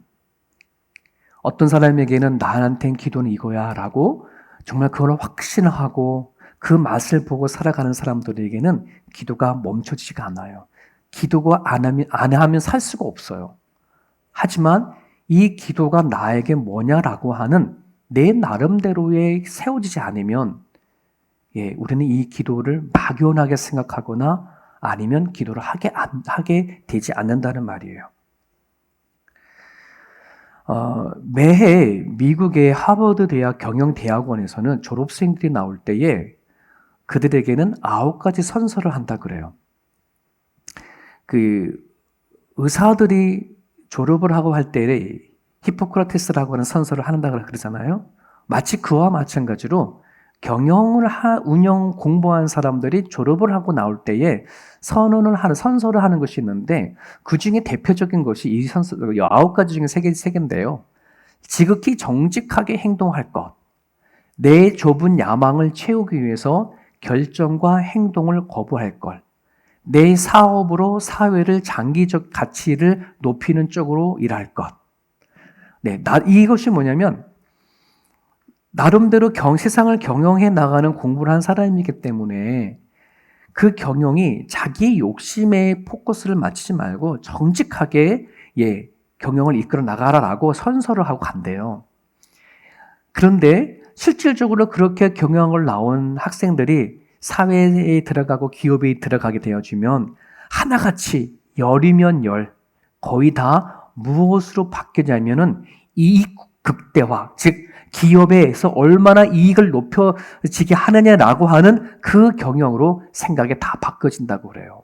어떤 사람에게는 나한테는 기도는 이거야 라고 정말 그걸 확신하고 그 맛을 보고 살아가는 사람들에게는 기도가 멈춰지지가 않아요. 기도가 안 하면 살 수가 없어요. 하지만 이 기도가 나에게 뭐냐라고 하는 내 나름대로에 세워지지 않으면 우리는 이 기도를 막연하게 생각하거나 아니면 기도를 하게 되지 않는다는 말이에요. 매해 미국의 하버드 대학 경영대학원에서는 졸업생들이 나올 때에 그들에게는 9가지 선서를 한다 그래요. 그 의사들이 졸업을 하고 할 때 히포크라테스라고 하는 선서를 한다 그러잖아요. 마치 그와 마찬가지로 경영을 운영 공부한 사람들이 졸업을 하고 나올 때에 선서를 하는 것이 있는데 그 중에 대표적인 것이 이 9가지 중에 3개인데요. 지극히 정직하게 행동할 것, 내 좁은 야망을 채우기 위해서 결정과 행동을 거부할 것, 내 사업으로 사회를 장기적 가치를 높이는 쪽으로 일할 것. 이것이 뭐냐면 나름대로 세상을 경영해 나가는 공부를 한 사람이기 때문에 그 경영이 자기의 욕심에 포커스를 맞추지 말고 정직하게 경영을 이끌어 나가라라고 선서를 하고 간대요. 그런데 실질적으로 그렇게 경영을 나온 학생들이 사회에 들어가고 기업에 들어가게 되어지면 하나같이 열이면 열, 거의 다 무엇으로 바뀌냐면은 이 극대화, 즉 기업에서 얼마나 이익을 높여지게 하느냐라고 하는 그 경영으로 생각이 다 바꿔진다고 그래요.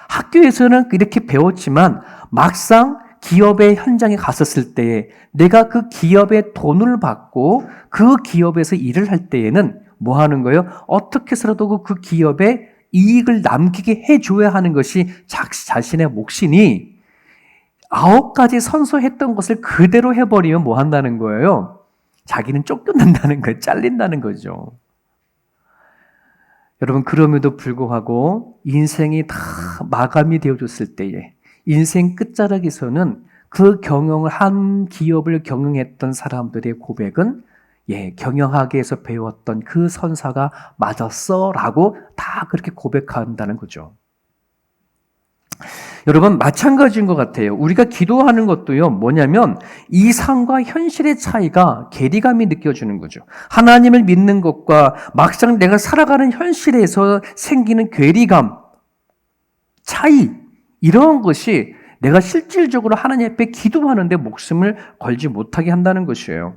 학교에서는 이렇게 배웠지만 막상 기업의 현장에 갔었을 때에 내가 그 기업의 돈을 받고 그 기업에서 일을 할 때에는 뭐 하는 거예요? 어떻게 해서라도 그 기업에 이익을 남기게 해줘야 하는 것이 자신의 몫이니 9가지 선서했던 것을 그대로 해버리면 뭐 한다는 거예요? 자기는 쫓겨난다는 거예요. 잘린다는 거죠. 여러분, 그럼에도 불구하고 인생이 다 마감이 되어졌을 때에 인생 끝자락에서는 그 경영을 한 기업을 경영했던 사람들의 고백은 경영학에서 배웠던 그 선사가 맞았어 라고 다 그렇게 고백한다는 거죠. 여러분, 마찬가지인 것 같아요. 우리가 기도하는 것도요, 뭐냐면 이상과 현실의 차이가 괴리감이 느껴지는 거죠. 하나님을 믿는 것과 막상 내가 살아가는 현실에서 생기는 괴리감, 차이, 이런 것이 내가 실질적으로 하나님 앞에 기도하는데 목숨을 걸지 못하게 한다는 것이에요.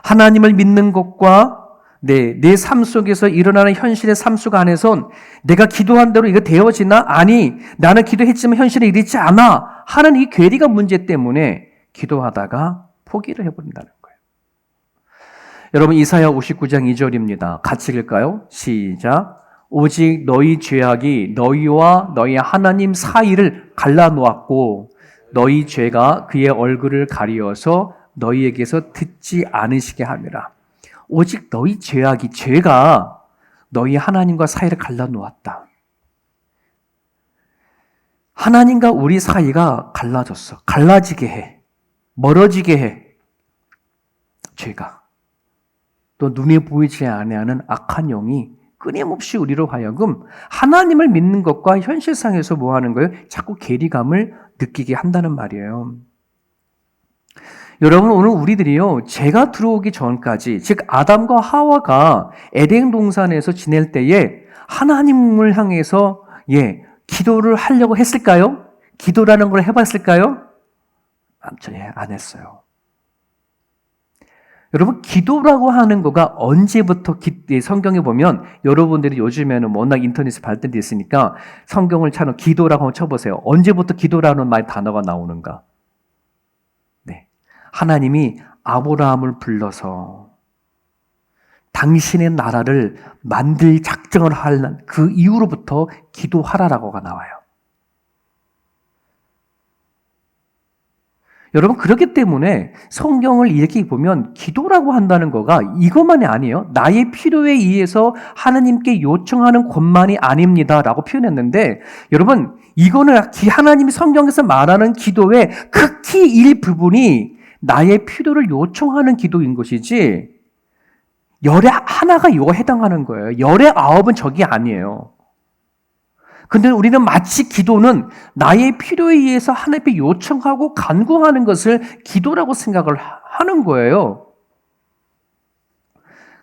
하나님을 믿는 것과 내 삶 속에서 일어나는 현실의 삶 속 안에선 내가 기도한 대로 이거 되어지나? 아니, 나는 기도했지만 현실에 이르지 않아 하는 이 괴리가 문제 때문에 기도하다가 포기를 해버린다는 거예요. 여러분, 이사야 59장 2절입니다. 같이 읽을까요? 시작. 오직 너희 죄악이 너희와 너희 하나님 사이를 갈라놓았고 너희 죄가 그의 얼굴을 가리어서 너희에게서 듣지 않으시게 함이라. 오직 너희 죄가 너희 하나님과 사이를 갈라놓았다. 하나님과 우리 사이가 갈라졌어. 갈라지게 해. 멀어지게 해. 죄가. 또 눈에 보이지 않는 악한 영이 끊임없이 우리로 하여금 하나님을 믿는 것과 현실상에서 뭐 하는 거예요? 자꾸 괴리감을 느끼게 한다는 말이에요. 여러분, 오늘 우리들이요, 죄가 들어오기 전까지, 즉 아담과 하와가 에덴 동산에서 지낼 때에 하나님을 향해서 기도를 하려고 했을까요? 기도라는 걸 해봤을까요? 안 했어요. 여러분, 기도라고 하는 거가 언제부터 성경에 보면 여러분들이 요즘에는 워낙 인터넷에 발달돼 있으니까 성경을 찾는 기도라고 한번 쳐보세요. 언제부터 기도라는 단어가 나오는가? 하나님이 아브라함을 불러서 당신의 나라를 만들 작정을 하는 그 이후로부터 기도하라라고가 나와요. 여러분, 그렇기 때문에 성경을 이렇게 보면 기도라고 한다는 거가 이것만이 아니에요. 나의 필요에 의해서 하나님께 요청하는 것만이 아닙니다 라고 표현했는데, 여러분, 이거는 하나님이 성경에서 말하는 기도의 극히 일부분이 나의 필요를 요청하는 기도인 것이지 열의 하나가 이거 해당하는 거예요. 열의 9은 저게 아니에요. 근데 우리는 마치 기도는 나의 필요에 의해서 하나님께 요청하고 간구하는 것을 기도라고 생각을 하는 거예요.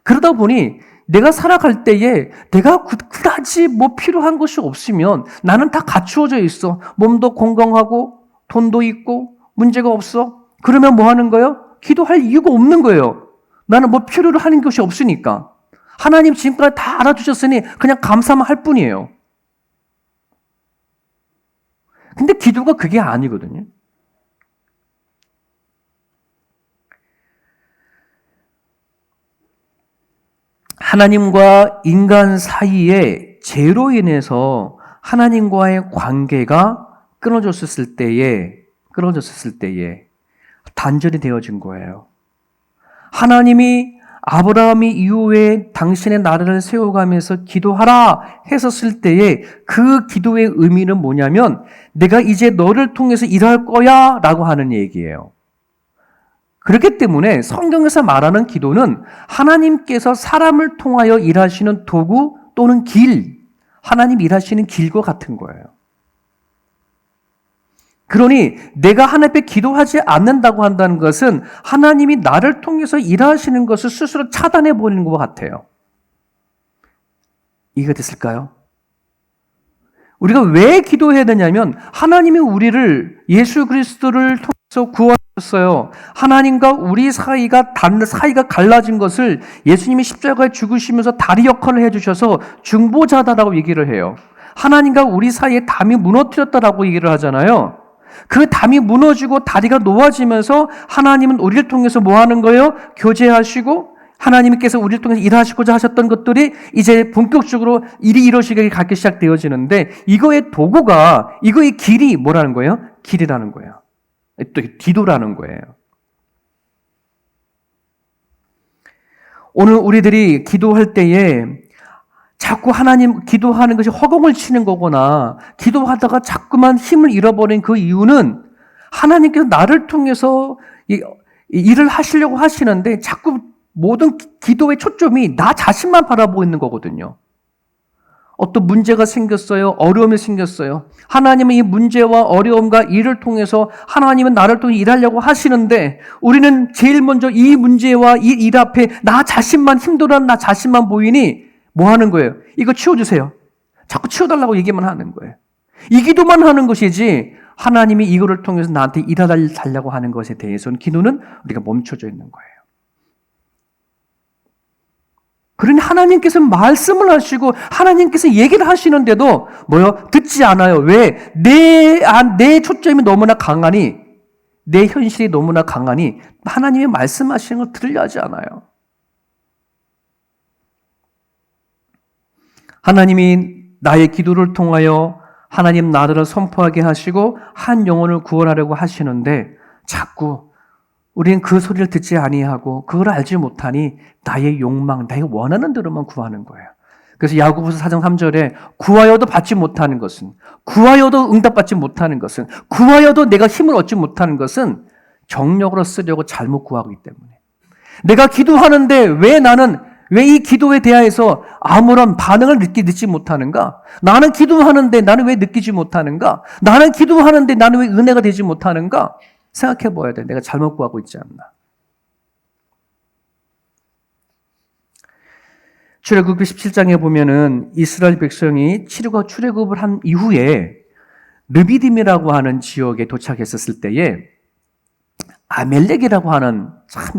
그러다 보니 내가 살아갈 때에 내가 그다지 필요한 것이 없으면 나는 다 갖추어져 있어. 몸도 건강하고 돈도 있고 문제가 없어. 그러면 뭐 하는 거예요? 기도할 이유가 없는 거예요. 나는 필요로 하는 것이 없으니까. 하나님 지금까지 다 알아주셨으니 그냥 감사만 할 뿐이에요. 근데 기도가 그게 아니거든요. 하나님과 인간 사이에 죄로 인해서 하나님과의 관계가 끊어졌을 때에 단절이 되어진 거예요. 하나님이 아브라함이 이후에 당신의 나라를 세워가면서 기도하라 했었을 때에 그 기도의 의미는 뭐냐면 내가 이제 너를 통해서 일할 거야 라고 하는 얘기예요. 그렇기 때문에 성경에서 말하는 기도는 하나님께서 사람을 통하여 일하시는 도구 또는 하나님 일하시는 길과 같은 거예요. 그러니 내가 하나님 앞에 기도하지 않는다고 한다는 것은 하나님이 나를 통해서 일하시는 것을 스스로 차단해 버리는 것 같아요. 이해가 됐을까요? 우리가 왜 기도해야 되냐면 하나님이 우리를 예수 그리스도를 통해서 구원하셨어요. 하나님과 우리 사이가 갈라진 것을 예수님이 십자가에 죽으시면서 다리 역할을 해주셔서 중보자다라고 얘기를 해요. 하나님과 우리 사이에 담이 무너뜨렸다라고 얘기를 하잖아요. 그 담이 무너지고 다리가 놓아지면서 하나님은 우리를 통해서 뭐 하는 거예요? 교제하시고 하나님께서 우리를 통해서 일하시고자 하셨던 것들이 이제 본격적으로 일이 이루어지게 가기 시작되어지는데 이거의 도구가, 이거의 길이 뭐라는 거예요? 길이라는 거예요. 또 기도라는 거예요. 오늘 우리들이 기도할 때에 자꾸 하나님 기도하는 것이 허공을 치는 거거나 기도하다가 자꾸만 힘을 잃어버린 그 이유는 하나님께서 나를 통해서 일을 하시려고 하시는데 자꾸 모든 기도의 초점이 나 자신만 바라보고 있는 거거든요. 어떤 문제가 생겼어요. 어려움이 생겼어요. 하나님은 이 문제와 어려움과 일을 통해서 하나님은 나를 통해 일하려고 하시는데 우리는 제일 먼저 이 문제와 이 일 앞에 나 자신만 힘들어하는 나 자신만 보이니 뭐 하는 거예요? 이거 치워주세요. 자꾸 치워달라고 얘기만 하는 거예요. 이 기도만 하는 것이지 하나님이 이거를 통해서 나한테 일하달라고 하는 것에 대해서는 기도는 우리가 멈춰져 있는 거예요. 그러니 하나님께서 말씀을 하시고 하나님께서 얘기를 하시는데도 뭐요? 듣지 않아요. 왜? 내 초점이 너무나 강하니, 내 현실이 너무나 강하니 하나님이 말씀하시는 걸 들으려 하지 않아요. 하나님이 나의 기도를 통하여 하나님 나라를 선포하게 하시고 한 영혼을 구원하려고 하시는데 자꾸 우리는 그 소리를 듣지 아니하고 그걸 알지 못하니 나의 욕망, 나의 원하는 대로만 구하는 거예요. 그래서 야고보서 4장 3절에 구하여도 받지 못하는 것은, 구하여도 응답받지 못하는 것은, 구하여도 내가 힘을 얻지 못하는 것은 정력으로 쓰려고 잘못 구하기 때문에. 내가 기도하는데 왜 이 기도에 대하여서 아무런 반응을 느끼지 못하는가? 나는 기도하는데 나는 왜 느끼지 못하는가? 나는 기도하는데 나는 왜 은혜가 되지 못하는가? 생각해 봐야 돼. 내가 잘못 구하고 있지 않나. 출애굽기 17장에 보면은 이스라엘 백성이 출애굽을 한 이후에 르비딤이라고 하는 지역에 도착했었을 때에 아멜렉이라고 하는 참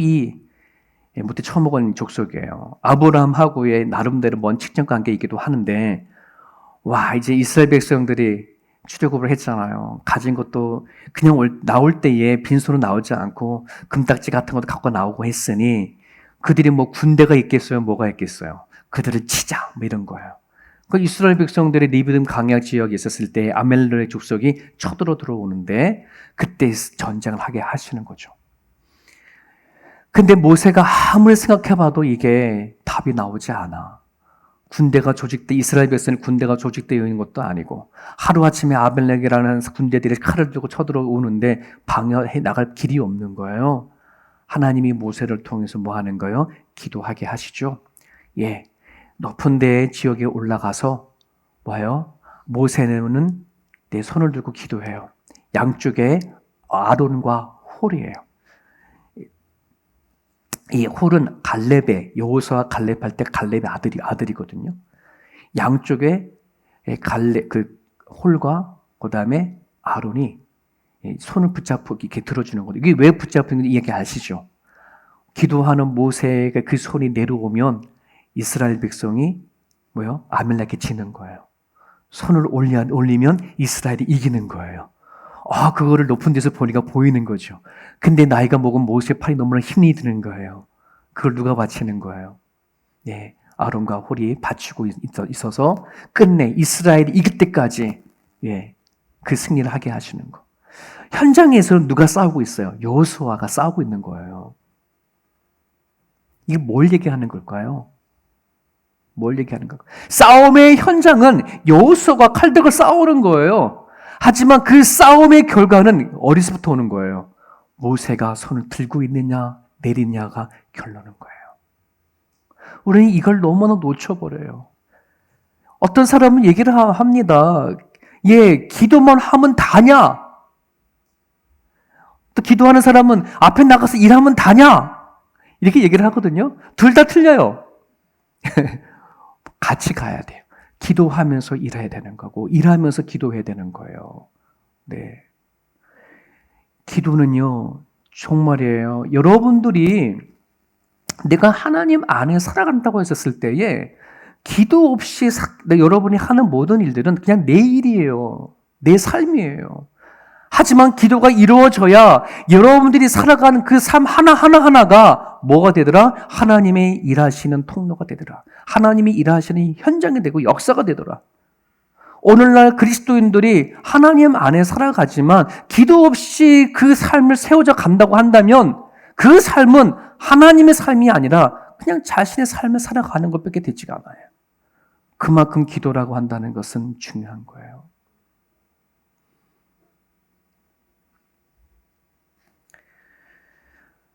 못해 처먹은 족속이에요. 아브라함하고의 나름대로 먼 직전 관계이기도 하는데 이제 이스라엘 백성들이 출애굽을 했잖아요. 가진 것도 그냥 나올 때에 빈손으로 나오지 않고 금딱지 같은 것도 갖고 나오고 했으니 그들이 뭐 군대가 있겠어요? 뭐가 있겠어요? 그들을 치자 뭐 이런 거예요. 그 이스라엘 백성들이 리비딤 강약 지역에 있었을 때 아멜렉 족속이 쳐들어 들어오는데 그때 전쟁을 하게 하시는 거죠. 근데 모세가 아무리 생각해봐도 이게 답이 나오지 않아. 이스라엘 백성이 군대가 조직되어 있는 것도 아니고 하루아침에 아벨렉이라는 군대들이 칼을 들고 쳐들어오는데 방어해 나갈 길이 없는 거예요. 하나님이 모세를 통해서 뭐 하는 거예요? 기도하게 하시죠. 높은 데 지역에 올라가서 뭐예요? 모세는 내 손을 들고 기도해요. 양쪽에 아론과 홀이에요. 이 홀은 여호수아가 갈렙할 때 갈렙의 아들이거든요. 양쪽에 홀과 그다음에 아론이 손을 붙잡고 이렇게 들어주는 거예요. 이게 왜 붙잡는 건지 이야기 아시죠? 기도하는 모세가 그 손이 내려오면 이스라엘 백성이 아멜렉에 지는 거예요. 손을 올리면 이스라엘이 이기는 거예요. 그거를 높은 데서 보니까 보이는 거죠. 근데 나이가 먹은 모세의 팔이 너무나 힘이 드는 거예요. 그걸 누가 바치는 거예요? 아론과 홀이 바치고 있어서 끝내 이스라엘이 이길 때까지 그 승리를 하게 하시는 거. 현장에서는 누가 싸우고 있어요? 여호수아가 싸우고 있는 거예요. 이게 뭘 얘기하는 걸까요? 싸움의 현장은 여호수아가 칼 들고 싸우는 거예요. 하지만 그 싸움의 결과는 어디서부터 오는 거예요? 모세가 손을 들고 있느냐 내리냐가 결론인 거예요. 우리는 이걸 너무나 놓쳐버려요. 어떤 사람은 얘기를 합니다. 기도만 하면 다냐? 또 기도하는 사람은 앞에 나가서 일하면 다냐? 이렇게 얘기를 하거든요. 둘 다 틀려요. 같이 가야 돼요. 기도하면서 일해야 되는 거고 일하면서 기도해야 되는 거예요. 기도는요, 정말이에요. 여러분들이 내가 하나님 안에 살아간다고 했었을 때에 기도 없이 여러분이 하는 모든 일들은 그냥 내 일이에요. 내 삶이에요. 하지만 기도가 이루어져야 여러분들이 살아가는 그 삶 하나하나가 뭐가 되더라? 하나님의 일하시는 통로가 되더라. 하나님이 일하시는 현장이 되고 역사가 되더라. 오늘날 그리스도인들이 하나님 안에 살아가지만 기도 없이 그 삶을 세워져 간다고 한다면 그 삶은 하나님의 삶이 아니라 그냥 자신의 삶을 살아가는 것밖에 되지가 않아요. 그만큼 기도라고 한다는 것은 중요한 거예요.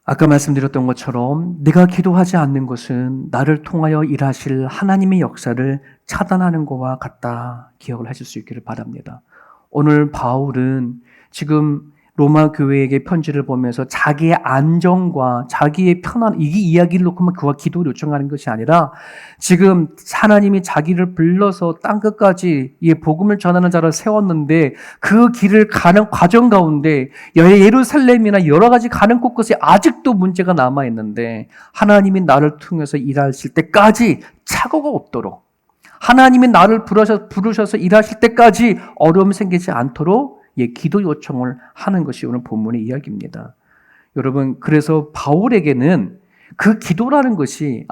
아까 말씀드렸던 것처럼 내가 기도하지 않는 것은 나를 통하여 일하실 하나님의 역사를 차단하는 것과 같다 기억을 하실 수 있기를 바랍니다. 오늘 바울은 지금 로마 교회에게 편지를 보면서 자기의 안정과 자기의 편안, 이 이야기를 놓고만 그와 기도를 요청하는 것이 아니라 지금 하나님이 자기를 불러서 땅끝까지 이 복음을 전하는 자를 세웠는데 그 길을 가는 과정 가운데 예루살렘이나 여러 가지 가는 곳곳에 아직도 문제가 남아있는데 하나님이 나를 통해서 일하실 때까지 착오가 없도록 하나님이 나를 부르셔서 일하실 때까지 어려움이 생기지 않도록 기도 요청을 하는 것이 오늘 본문의 이야기입니다. 여러분, 그래서 바울에게는 그 기도라는 것이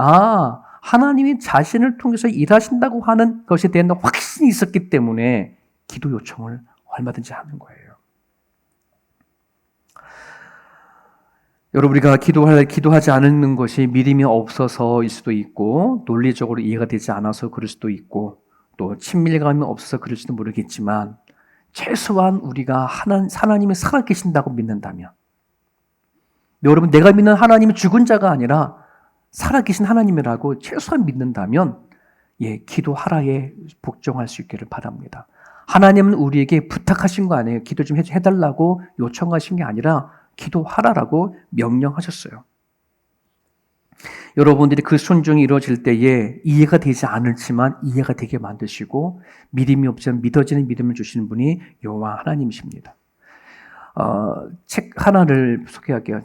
하나님이 자신을 통해서 일하신다고 하는 것에 대한 확신이 있었기 때문에 기도 요청을 얼마든지 하는 거예요. 여러분, 우리가 기도하지 않는 것이 믿음이 없어서일 수도 있고 논리적으로 이해가 되지 않아서 그럴 수도 있고 또 친밀감이 없어서 그럴지도 모르겠지만 최소한 우리가 하나님이 살아계신다고 믿는다면 여러분 내가 믿는 하나님이 죽은 자가 아니라 살아계신 하나님이라고 최소한 믿는다면 기도하라에 복종할 수 있기를 바랍니다. 하나님은 우리에게 부탁하신 거 아니에요. 기도 좀 해달라고 요청하신 게 아니라 기도하라라고 명령하셨어요. 여러분들이 그 순종이 이루어질 때에 이해가 되지 않을지만 이해가 되게 만드시고 믿음이 없지만 믿어지는 믿음을 주시는 분이 여호와 하나님이십니다. 책 하나를 소개할게요.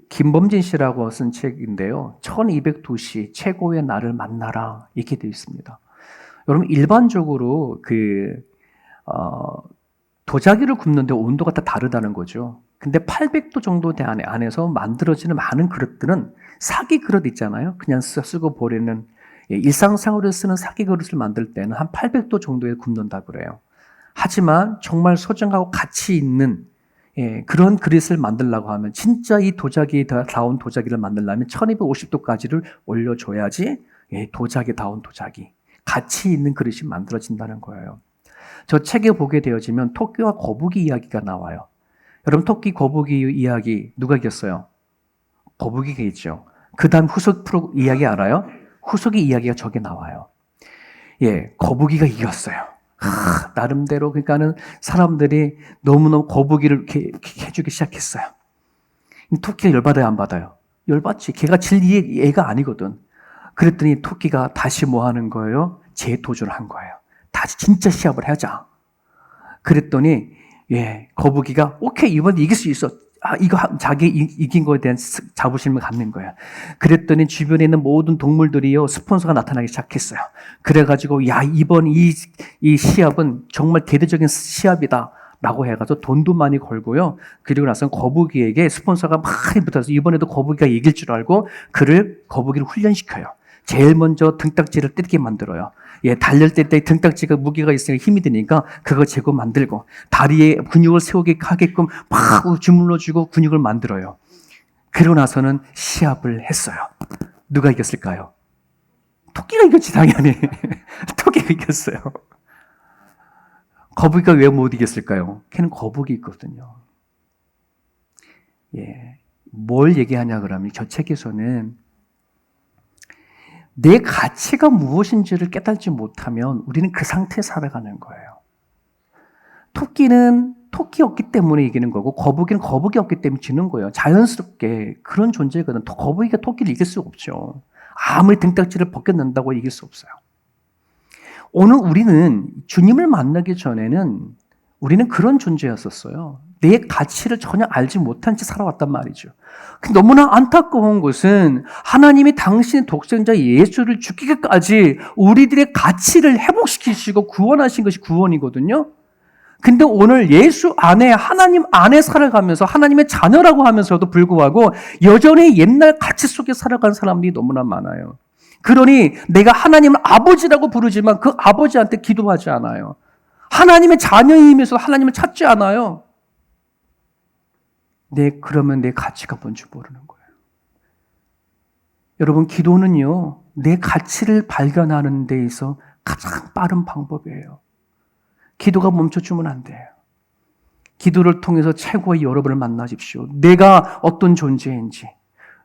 김범진 씨라고 쓴 책인데요. 1202시 최고의 나를 만나라 이렇게 되어 있습니다. 여러분 일반적으로 도자기를 굽는데 온도가 다 다르다는 거죠. 근데 800도 정도 안에서 만들어지는 많은 그릇들은 사기 그릇 있잖아요. 그냥 쓰고 버리는 일상생활에 쓰는 사기 그릇을 만들 때는 한 800도 정도에 굽는다 그래요. 하지만 정말 소중하고 가치 있는 그런 그릇을 만들려고 하면 진짜 이 도자기다운 도자기를 만들려면 1250도까지를 올려줘야지 도자기다운 도자기, 가치 있는 그릇이 만들어진다는 거예요. 저 책에 보게 되어지면 토끼와 거북이 이야기가 나와요. 여러분 토끼 거북이 이야기 누가 이겼어요? 거북이가 있죠. 그 다음 후속 프로 이야기 알아요? 후속의 이야기가 저게 나와요. 거북이가 이겼어요. 나름대로 그러니까는 사람들이 너무너무 거북이를 이렇게 해주기 시작했어요. 토끼가 열받아요, 안 받아요? 열받지. 걔가 질 애가 아니거든. 그랬더니 토끼가 다시 뭐 하는 거예요? 재도전을 한 거예요. 다시 진짜 시합을 하자. 그랬더니 거북이가 오케이 이번에 이길 수 있어. 이거 자기 이긴 거에 대한 자부심을 갖는 거야. 그랬더니 주변에 있는 모든 동물들이요 스폰서가 나타나기 시작했어요. 그래가지고 이번 이 시합은 정말 대대적인 시합이다라고 해가지고 돈도 많이 걸고요. 그리고 나서 거북이에게 스폰서가 많이 붙어서 이번에도 거북이가 이길 줄 알고 거북이를 훈련시켜요. 제일 먼저 등딱지를 뜯게 만들어요. 달릴 때 등딱지가 무게가 있으니까 힘이 드니까 그거 재고 만들고 다리에 근육을 세우게 하게끔 막 주물러주고 근육을 만들어요. 그러고 나서는 시합을 했어요. 누가 이겼을까요? 토끼가 이겼지 당연히. 토끼가 이겼어요. 거북이가 왜 못 이겼을까요? 걔는 거북이 있거든요. 뭘 얘기하냐 그러면 저 책에서는 내 가치가 무엇인지를 깨닫지 못하면 우리는 그 상태에 살아가는 거예요. 토끼는 토끼였기 때문에 이기는 거고 거북이는 거북이였기 때문에 지는 거예요. 자연스럽게 그런 존재거든. 거북이가 토끼를 이길 수 없죠. 아무리 등딱지를 벗겨낸다고 이길 수 없어요. 오늘 우리는 주님을 만나기 전에는 우리는 그런 존재였었어요. 내 가치를 전혀 알지 못한 채 살아왔단 말이죠. 근데 너무나 안타까운 것은 하나님이 당신의 독생자 예수를 죽이기까지 우리들의 가치를 회복시키시고 구원하신 것이 구원이거든요. 근데 오늘 예수 안에, 하나님 안에 살아가면서 하나님의 자녀라고 하면서도 불구하고 여전히 옛날 가치 속에 살아가는 사람들이 너무나 많아요. 그러니 내가 하나님을 아버지라고 부르지만 그 아버지한테 기도하지 않아요. 하나님의 자녀임에서 하나님을 찾지 않아요. 그러면 내 가치가 뭔지 모르는 거예요. 여러분, 기도는요, 내 가치를 발견하는 데 있어 가장 빠른 방법이에요. 기도가 멈춰주면 안 돼요. 기도를 통해서 최고의 여러분을 만나십시오. 내가 어떤 존재인지,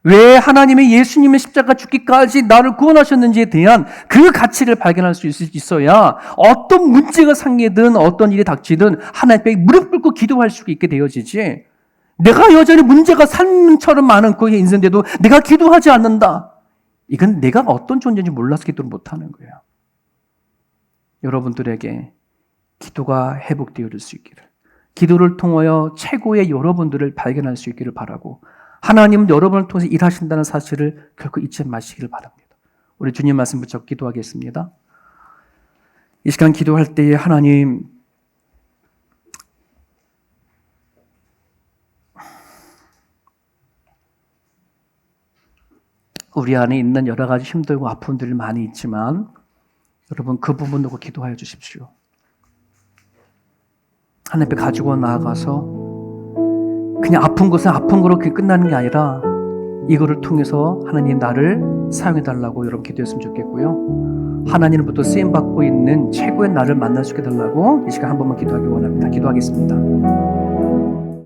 왜 하나님의 예수님의 십자가 죽기까지 나를 구원하셨는지에 대한 그 가치를 발견할 수 있어야 어떤 문제가 생기든 어떤 일이 닥치든 하나님께 무릎 꿇고 기도할 수 있게 되어지지, 내가 여전히 문제가 산처럼 많은 그의 인생인데도 내가 기도하지 않는다. 이건 내가 어떤 존재인지 몰라서 기도를 못하는 거예요. 여러분들에게 기도가 회복되어질 수 있기를, 기도를 통하여 최고의 여러분들을 발견할 수 있기를 바라고, 하나님은 여러분을 통해서 일하신다는 사실을 결코 잊지 마시기를 바랍니다. 우리 주님 말씀 붙잡고 기도하겠습니다. 이 시간 기도할 때에 하나님, 우리 안에 있는 여러 가지 힘들고 아픔들이 많이 있지만 여러분 그 부분 두고 기도하여 주십시오. 하나님 앞에 가지고 나아가서 그냥 아픈 것은 아픈 거로 끝나는 게 아니라 이거를 통해서 하나님 나를 사용해달라고 여러분 기도했으면 좋겠고요. 하나님으로부터 쓰임받고 있는 최고의 나를 만날 수 있게 해달라고 이 시간 한 번만 기도하기 원합니다. 기도하겠습니다.